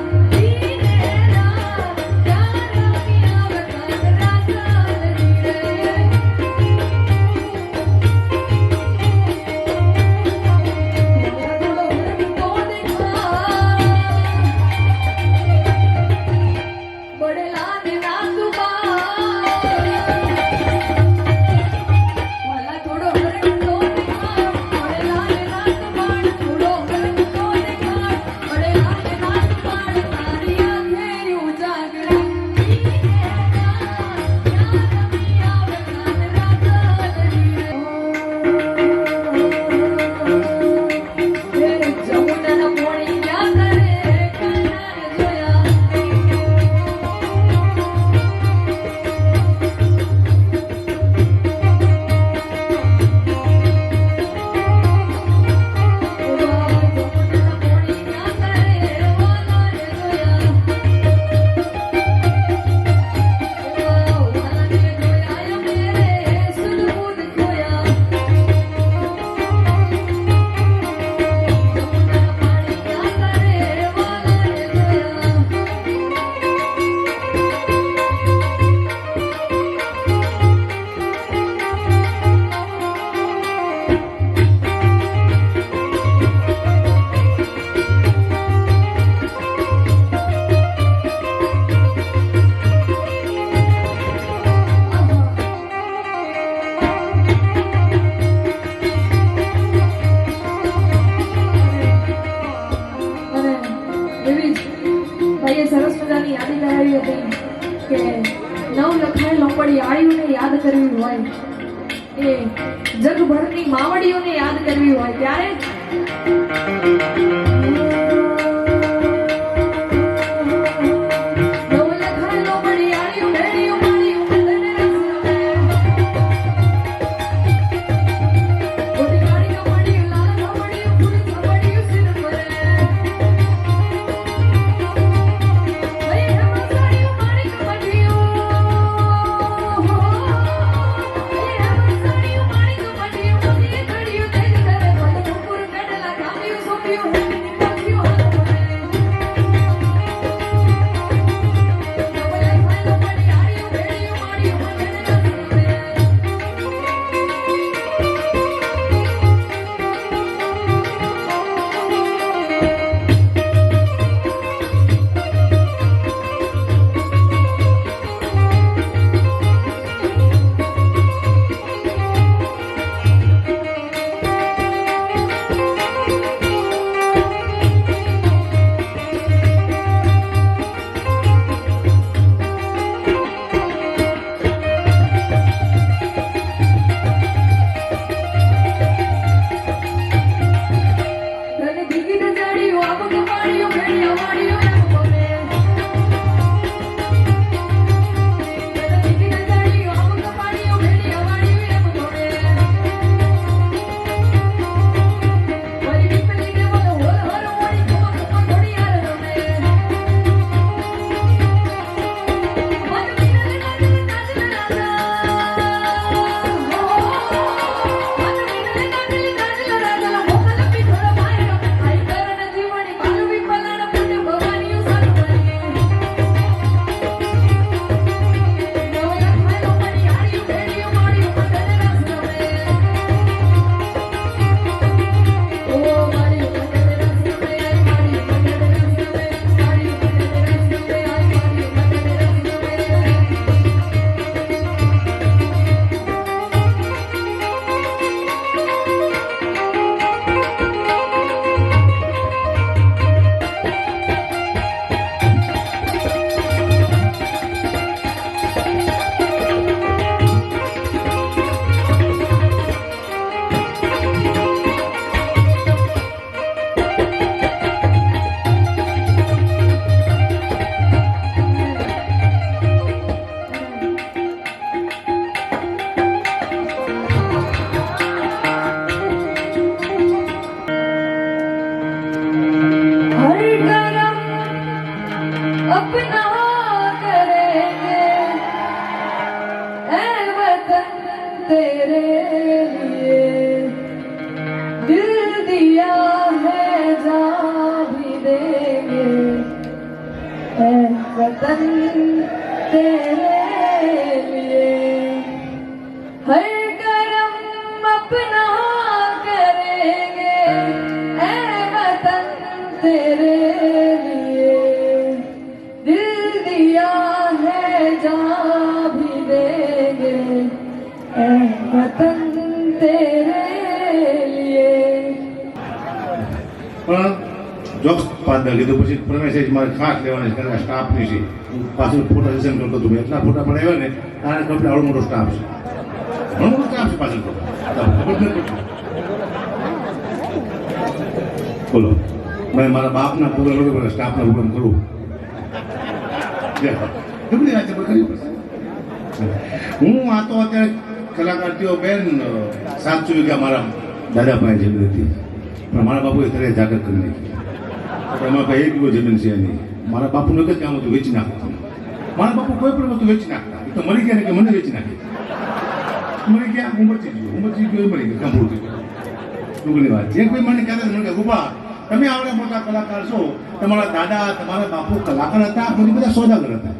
[SPEAKER 4] સરસ મજાની યાદી કરાવી હતી કે નવ લખાયેલ લોંપડી આયુને યાદ કરવી હોય એ જગભરની માવડીઓને યાદ કરવી હોય ત્યારે you वतन तेरे लिए हर करम अपना करेंगे ऐ वतन तेरे लिए दिल दिया है जा भी देंगे ऐ वतन तेरे लिए
[SPEAKER 2] પણ જોક્સ પાત્ર કીધું પછી પ્રમેશ મારે ખાસ લેવાની છે કારણ કે સ્ટાફની છે હું પાછળ ફોટા સેશન કરતો હતો એટલા ફોટા પણ આવ્યા ને આને કમ્પ્લીટ આવડો મોટો સ્ટાફ છે ઘણો મોટો સ્ટાફ છે પાછળ ખબર નથી બોલો મેં મારા બાપના પ્રોગ્રામ સ્ટાફના પ્રોગ્રામ કરું કેટલી વાત છે કરી હું આ તો અત્યારે કલાકારતીઓ બેન 700 વીઘા મારા દાદા પાસે જમીન હતી પણ મારા બાપુએ ત્યારે જાગર કરી નાખી એમાં કઈ 1 વીઘો જમીન છે નહીં મારા બાપુનું એક જ કામ હતું વેચી નાખતું મારા બાપુ કોઈ પણ વસ્તુ વેચી નાખતા એ તો મરી ગયા ને કે મને વેચી નાખી મરી ગયા હું બચી ગયો મરી ગયો કામ થઈ ગયું ટૂંકની વાત જે કોઈ મને કહેતા મને કે રૂપા તમે આવડા મોટા કલાકાર છો તમારા દાદા તમારા બાપુ કલાકાર હતા મને બધા સોદાગર હતા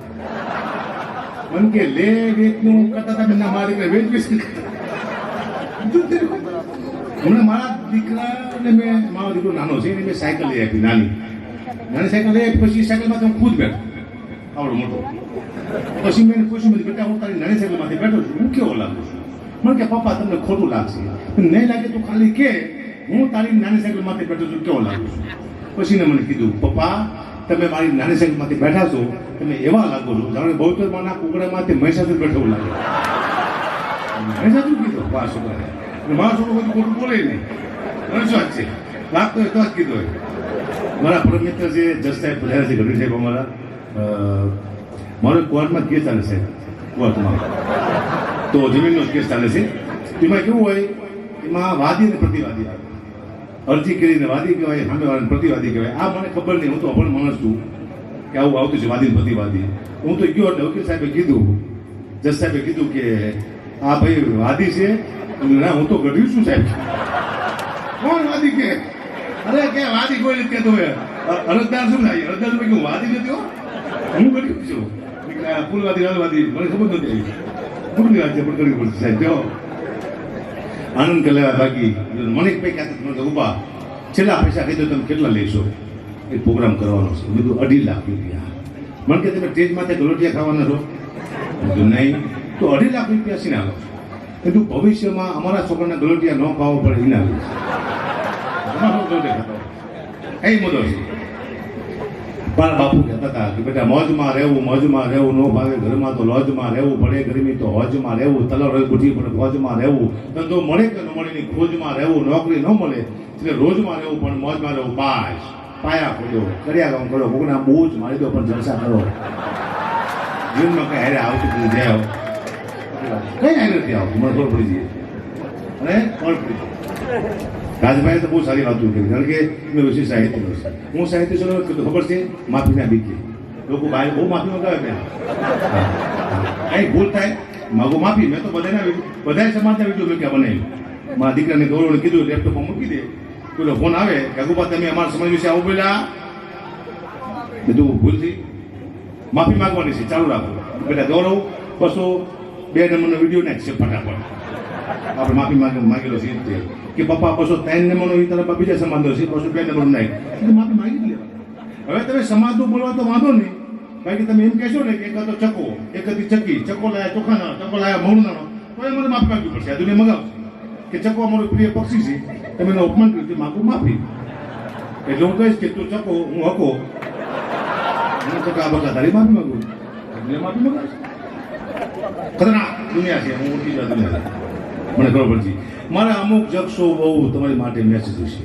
[SPEAKER 2] મને કે લે વેચનું કરતા હતા મેં મારી કે વેચ હમણાં મારા દીકરાને મેં મારો દીકરો નાનો છે એને મેં સાયકલ લઈ આપી નાની સાયકલ લઈ આપી પછી સાયકલમાંથી હું ખુદ બેઠો આવડો મોટો પછી મેં પૂછ્યું મેં બેટા હું તારી નાની સાયકલમાંથી બેઠો છું હું કેવો લાગુ છું મને કે પપ્પા તમને ખોટું લાગશે નહીં લાગે તો ખાલી કે હું તારી નાની સાયકલમાંથી બેઠો છું કેવો લાગુ છું પછી ને મને કીધું પપ્પા તમે મારી નાની સાયકલમાંથી બેઠા છો તમે એવા લાગો છો જાણે બહુચરમાંના કુકડામાંથી મહિષાસુર બેઠો એવું લાગે મહિષાસુર કીધું વાહ છોકરા મારા છોકરો બધું ખોટું બોલે નહીં મને શું વાત છે લાગતો હોય તો જ કીધું હોય મારા પરમ મિત્ર છે જસ સાહેબ પધાર્યા છે ગઢવી સાહેબ અમારા મારો કોર્ટમાં કેસ ચાલે છે કોર્ટમાં તો જમીનનો કેસ ચાલે છે એમાં કેવું હોય એમાં વાદી અને પ્રતિવાદી આવે અરજી કરીને વાદી કહેવાય સામેવાળાને પ્રતિવાદી કહેવાય આ મને ખબર નહીં હું તો અભણ માણસ છું કે આવું આવતું છે વાદી પ્રતિવાદી હું તો ગયો એટલે વકીલ સાહેબે કીધું જજ સાહેબે કીધું કે આ ભાઈ વાદી છે ના હું તો ગઢ્યું છું સાહેબ કોણ વાદી કે અરે કે વાદી કોઈ નથી કહેતો હોય અરજદાર શું થાય અરજદાર શું કે વાદી નથી હો હું ગઢ્યું છું ફૂલવાદી રલવાદી મને ખબર નથી ખુદની વાત છે પણ કરવી પડશે સાહેબ જો આનંદ કલેવા બાકી મને એક પૈકી મને ઉભા છેલ્લા પૈસા કીધું તમે કેટલા લેશો એ પ્રોગ્રામ કરવાનો છે મેં કીધું 2.5 લાખ રૂપિયા મને કે તમે સ્ટેજ માથે ગલોટિયા ખાવાના છો નહીં તો 2.5 લાખ રૂપિયા શીના લો કીધું ભવિષ્યમાં અમારા છોકરાના ગલોટિયા ન ખાવા પડે એના એ મુદ્દો છે મારા બાપુ કહેતા હતા કે બેટા મોજમાં રહેવું ન ભાવે ઘરમાં તો લોજમાં રહેવું પડે ગરમી તો હોજમાં રહેવું તલર બુઢી પડે ફોજમાં રહેવું ધંધો મળે કે ન મળે ની ખોજમાં રહેવું નોકરી ન મળે એટલે રોજમાં રહેવું પણ મોજમાં રહેવું પાસ પાયા ખોજો કર્યા કામ કરો કોકના બૂજ મારી દો પણ જલસા કરો જીવનમાં કઈ હારે આવતું બધું જાય કઈ હારે નથી આવતું મને ખબર પડી જઈએ અને ખબર પડી રાજભાઈ તો બહુ સારી વાતો કરી કારણ કે મેં વિશેષ સાહિત્યનો છે હું સાહિત્ય શું ખબર છે માફીના બીકે લોકો બહાર બહુ માફી મંગાવે મેં કંઈ ભૂલ થાય માગો માફી મેં તો બધા સમાજના વિડીયો મેં ક્યાં બનાવ્યું મારા દીકરાને ગૌરવને કીધું લેપટોપમાં મૂકી દે પેલો ફોન આવે કે અગુપા તમે અમારા સમાજ વિશે આવું બોલ્યા બધું ભૂલથી માફી માંગવાની છે ચાલુ રાખો બેટા ગૌરવ 202 નંબરનો વિડીયો નાખશે ફટાફટ આપણે માફી માંગેલો છે કે પપ્પા 203 નંબરનો એ તરફ બીજા સમાજનો છે 202 નંબરનો નાખ એટલે માફી માંગી જ લેવા હવે તમે સમાજનું બોલવા તો વાંધો નહીં કારણ કે તમે એમ કહેશો ને કે એક હતો ચકો એક હતી ચક્કી ચકો લાયા ચોખાનો ચકો લાયા મૌનાનો તો એ મને માફી માંગવી પડશે આ દુનિયા મગાવશે કે ચકો અમારું પ્રિય પક્ષી છે તમે એનો અપમાન કર્યું માગું માફી એટલે હું કહીશ કે તું ચકો હું હકો હું ચકા બકા તારી માફી માંગુ એટલે માફી માંગાવીશ ખતરનાક દુનિયા છે હું ઓળખી જાય દુનિયા મને ખબર પડતી મારા અમુક જક્ષો બહુ તમારી માટે મેસેજ છે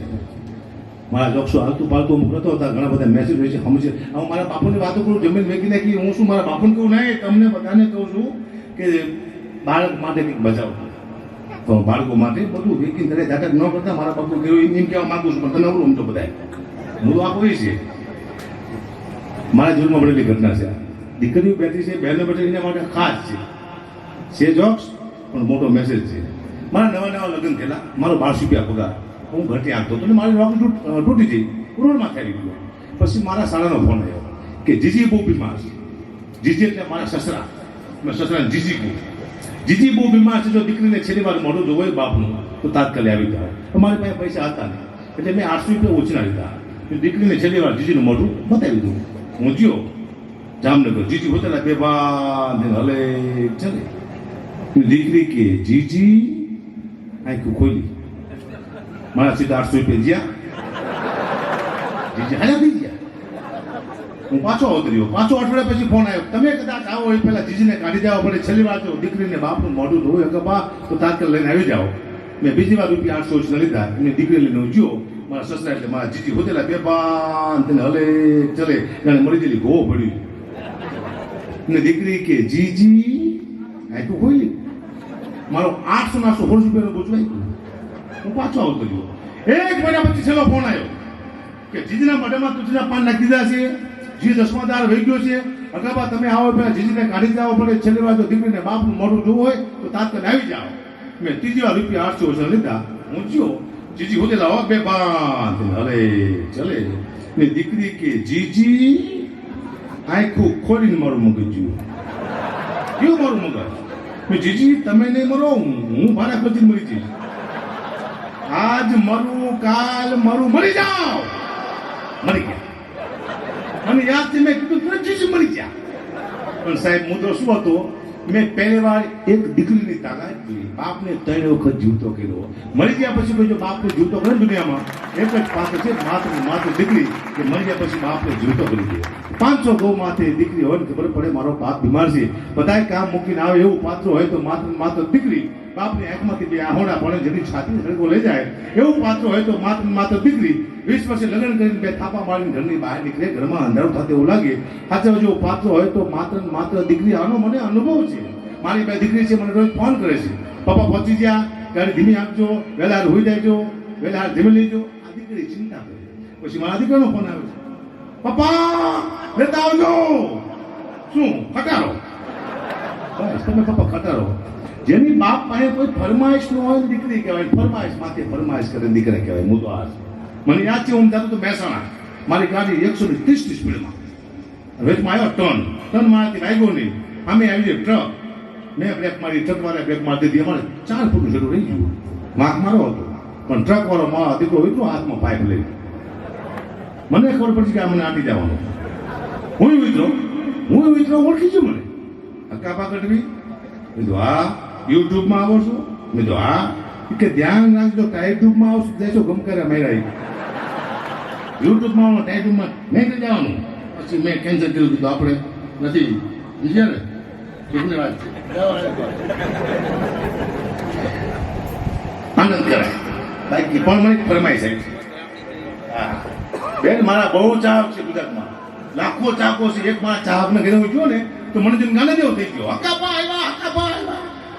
[SPEAKER 2] મારા જક્ષો હાલતું પાલતું અમુક નતો હતા ઘણા બધા મેસેજ હોય છે સમજે હું મારા બાપુની વાતો કરું જમીન વેચી નાખી હું શું મારા બાપુને કહું નહીં તમને બધાને કહું છું કે બાળક માટે કંઈક બચાવો તો બાળકો માટે બધું વેચી કરે જાગત ન કરતા મારા બાપુ કેવું એમ કહેવા માંગુ છું પણ તમે અવરું તો બધા હું તો આ કોઈ છે મારા જીવનમાં બનેલી ઘટના છે દીકરીઓ બેઠી છે બહેનો બેઠી એના માટે ખાસ છે જોક્સ પણ મોટો મેસેજ છે મારા નવા લગ્ન થયેલા મારો 12 રૂપિયા પગાર હું ઘટી આપતો હતો મારી નોકરી તૂટી જઈ રોડમાં થઈ ગયો પછી મારા શાળાનો ફોન આવ્યો કે જીજી બહુ બીમાર છે જીજી એટલે મારા સસરા, મેં સસરાને જીજી કહું. જીજી બહુ બીમાર છે, જો દીકરીને છેલ્લી વાર મોઢું જોવું હોય બાપનું તો તાત્કાલિક આવી જાવ. અમારી પાસે પૈસા હતા નહીં એટલે મેં 800 રૂપિયા ઓછા લીધા. દીકરીને છેલ્લી વાર જીજીનું મોઢું બતાવી દઉં. હું જ્યો જામનગર, જીજી હોતેલા બે બાંધીને હલે ચલે. દીકરી કે જીજી આંખું ખોલી, મારા સીધા 800 રૂપિયા જ્યાં જીજી હાલ્યા થઈ ગયા. હું પાછો ઉતર્યો. પાછો અઠવાડિયા પછી ફોન આવ્યો, તમે કદાચ આવો એ પહેલા જીજીને કાઢી જવા પડે, છેલ્લી વાર જો દીકરીને બાપનું મોઢું ધોયું કે બા તો તાત્કાલિક લઈને આવી જાઓ. મેં બીજી વાર રૂપિયા 800 લીધા, એમને દીકરી લઈને હું જ્યો. મારા સસરા એટલે મારા જીજી હોતેલા બે બાંધીને હલે ચલે, જાણે મળી ગયેલી ગો પડી. ને દીકરી કે જીજી આંખું ખોલી, મારો 800 રૂપિયાનો પૂછવાય. હું પાછો આવતો ગયો. 1 મહિના પછી છેલ્લો ફોન આવ્યો કે જીજીના મોઢામાં તુલસીના પાન નાખી દીધા છે, જી દસમાદાર વહી ગયો છે, અગાબા તમે આવો પેલા જીજીને કાઢી જવા પડે, છેલ્લી વાર જો દીકરીને બાપનું મોઢું જોવું હોય તો તાત્કાલિક આવી જાઓ. મેં ત્રીજી વાર રૂપિયા 800 લીધા. હું જ્યો જીજી હોતેલા હો બે બાંધીને હલે ચલે. ને દીકરી કે જીજી આંખું ખોલીને મારું મગજ જ્યું. કેવું મારું મગજ? મેં જીજી તમે નહીં મરો, હું ભાડા ખર્ચીને મરી જઈશ. આજ મરું કાલ મરું, મરી જાઓ. મરી ગયા. મને યાદ છે મેં કીધું તું જીજી મરી ગયા. પણ સાહેબ મુદ્દો શું હતો? મેં પહેલી વાર એક દીકરીની તાકાત જોઈ. બાપને 3 વખત જીવતો કર્યો. મરી ગયા પછી કોઈ જો બાપને જીવતો કરે દુનિયામાં એક જ પાત્ર છે, માત્ર દીકરી કે મરી ગયા પછી બાપને જીવતો કરી દે. 500 ગૌ માથે દીકરી હોય ને ખબર પડે મારો બાપ બીમાર છે, બધાય કામ મૂકીને આવે એવું પાત્ર હોય તો માત્ર દીકરી બાપની આંખમાંથી બે આહોડા પડે, જેની છાતી સળગો લઈ જાય એવું પાત્ર હોય તો માત્ર દીકરી 20 વર્ષે લગ્ન કરીને બે થાપા મારીને ઘરની બહાર નીકળે, ઘરમાં અંધારું થતું એવું લાગે. સાચા જેવું પાત્ર હોય તો માત્ર દીકરી. આનો મને અનુભવ છે. મારી બે દીકરી છે, મને રોજ ફોન કરે છે, પપ્પા પહોંચી ગયા, ગાડી ધીમી આપજો, વહેલા હોઈ જાયજો, વહેલા ધીમે લેજો. આ દીકરી ચિંતા કરે. પછી મારા દીકરાનો ફોન આવે છે, પપ્પા લેતા આવજો. શું ખટારો? બસ તમે પપ્પા ખટારો. જેની બાપ પાસે કોઈ ફરમાઈશ ન હોય દીકરી કહેવાય, ફરમાઈશ માથે ફરમાઈશ કરે દીકરા કહેવાય. મુદ્દો આ છે. મને યાદ છે હું જતો તો મહેસાણા, મારી ગાડી 130 સ્પીડમાં, વેચમાં આવ્યો ટર્ન મારાથી વાગ્યો નહીં, અમે આવી જાય ટ્રક, મેં બ્રેક મારી, ટ્રક વાળા બ્રેક મારી દીધી. અમારે 4 ફૂટનું જરૂર રહી ગયું, વાંક મારો હતો, પણ ટ્રક વાળો મારો દીકરો એટલો હાથમાં પાઇપ લઈ. મને ખબર પડી કે આ મને આટી જવાનું. હું વિતરો ઓળખી છું મને. હક્કા પાકડવી. મેં તો હા યુટ્યુબમાં આવો છો? મેં તો હા. કે ધ્યાન રાખજો, ટાઈટ્યુબમાં આવશો દેશો ગમકારા મેળાઈ. યુટ્યુબમાં આવવાનું, ટાઈટ્યુબમાં નહીં જવાનું. પછી મેં કેન્સલ કર્યું, કીધું આપણે નથી બીજા ને કેટલી વાત છે. આનંદ કરાય બાકી પણ મને ફરમાઈ સાહેબ. હા બેન મારા બહુ ચાહક છે ગુજરાતમાં, લાખો ચાહકો છે. એક મારા ચાહકને ઘરે હું ગયો ને તો મને જેમ ગાને જેવો થઈ ગયો, હક્કાપા આવ્યા.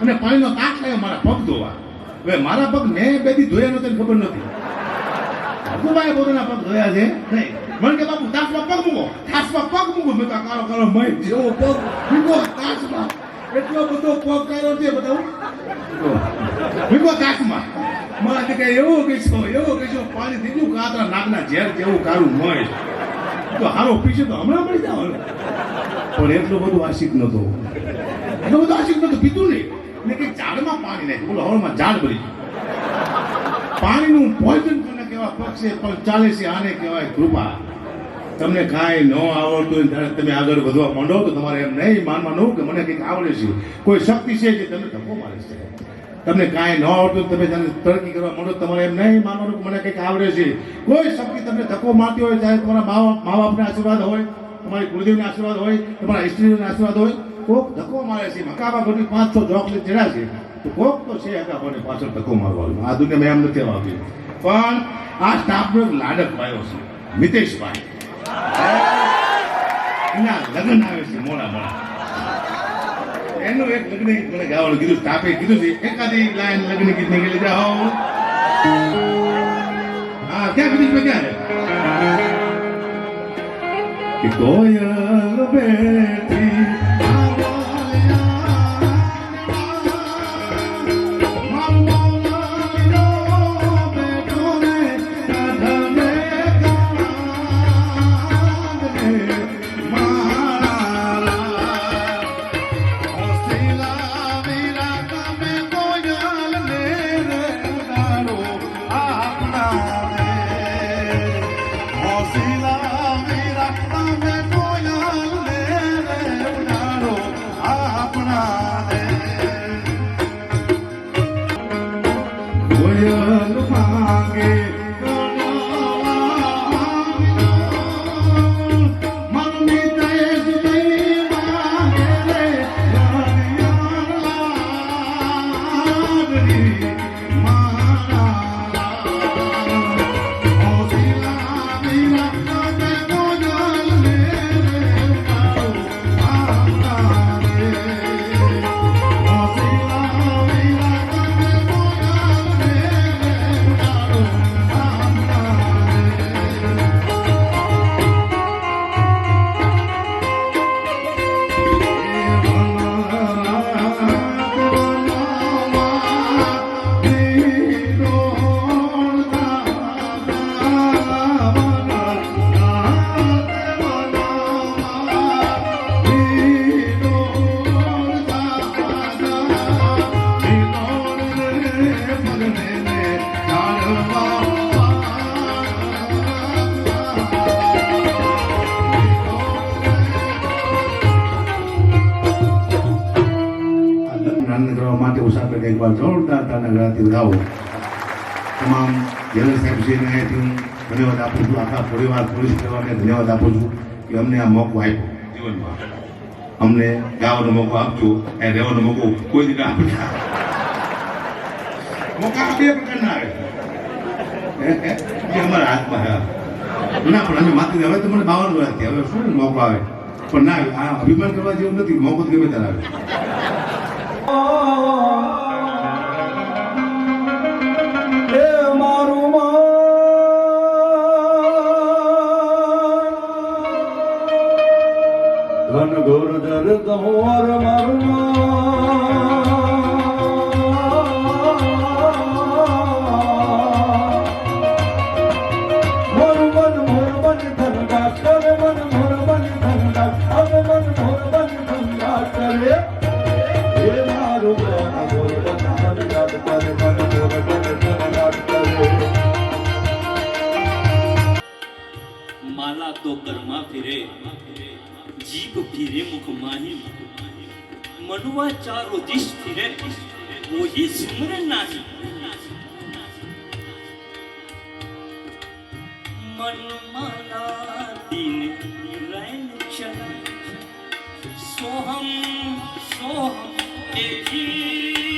[SPEAKER 2] અને પાણીનો તાક લાવ્યો મારા પગ ધોવા. હવે મારા પગ મેં બે દી ધોયા નહોતા ખબર નથી. હકુભાઈ પોતાના પગ ધોયા છે નહીં. મને કે બાપુ તાસમાં પગ મૂકો. મેં તો કાળો મય જેવો પગ મૂકો તાસમાં. એટલો બધો પગ કાળો છે બતાવું મૂકો તાસમાં. મારા દીકરા એવો કહીશો પાણી થઈ ગયું કાતરા નાકના ઝેર જેવું કાળું મય. તો હારો પીછે તો હમણાં મળી જવાનું. પણ એટલો બધો આશિક નતો, પીતું નહીં. ને કઈ ઝાડમાં પાણી નાખ્યું, બોલો હવામાં ઝાડ ભરી ગયું. પાણીનું પોઈઝન કોને કહેવાય? પગ છે પણ ચાલે છે, આને કહેવાય કૃપા. તમને કાંઈ ન આવડતું હોય ત્યારે તમે આગળ વધવા માંડો તો તમારે એમ નહીં માનવાનું કે મને કંઈક આવડે છે, કોઈ શક્તિ છે જે તમને ધક્કો મારે છે. તમને કાંઈ ન આવડતું તમે તરક્કી કરવા માંડો તમારે એમ નહીં માનવાનું કે મને કંઈક આવડે છે. કોઈ શક્તિ તમને ધક્કો મારતી હોય, ચાહે તમારા મા બાપના આશીર્વાદ હોય, તમારી કુળદેવના આશીર્વાદ હોય, તમારા ઇષ્ટદેવના આશીર્વાદ હોય, કોક ધક્કો મારે છે. મકાબા ઘરની 500 ચોકલેટ ચડ્યા છે તો કોક તો છે હકાબાને પાછળ ધક્કો મારવાનો. આ દુનિયામાં એમ નથી આવતી. પણ આ સ્ટાફનો એક લાડક ભાઈઓ છે, મિતેશભાઈ, એના લગ્ન આવે છે મોડા. એનું એક લગ્ન ગીત મને ગાવાનું કીધું, સ્ટાફે કીધું છે એકાદી લાઈન લગ્ન ગીત નીકળી જાઓ. હા ક્યાં કીધું ક્યાં કે કોયલ બેઠી વચન માંગે મનની તેજ નહીં માંગે રે લાગણી મારા ઓસિલા મીરા કાતે કોજલ લે રે આમરા રે ઓસિલા મીરા કાતે કોજલ લે આનંદ કરવા માટે ઉષાબેન એકવાર જોરદાર તાના ગળાથી ઉડાવો. તમામ જનરલ સાહેબશ્રીને અહીંયાથી હું ધન્યવાદ આપું છું. આખા પરિવાર પોલીસ પરિવારને ધન્યવાદ આપું છું કે અમને આ મોકો આપ્યો જીવનમાં. અમને ગાવાનો મોકો આપજો એ રહેવાનો મોકો કોઈ દીકરા આપતા મોકા બે પ્રકારના આવે એ અમારા હાથમાં ના પણ અમે માત્ર હવે તો મને 52 વર્ષ થયા. હવે શું મોકો આવે પણ ના આ અભિમાન કરવા જેવું નથી. મોકો તો ગમે ત્યારે આવે.
[SPEAKER 5] મારું ઘન ઘોર દર્દ હોર મારું મોર મન ધન ડાક્ટર મન મોર મન ધન ડાક્ટર મન મોર મન ધન ડાક્ટર હે મારું ઘન ઘોર ધન ડાક્ટર મન મોર મન ધન ડાક્ટર
[SPEAKER 6] माला तो कर्मा फिरे जीभ फिरे मुख माही मनुआ चारो दिश फिरे वो ही सिमर नाही मन माला दिन रैन चला सोहम सोहम तेजी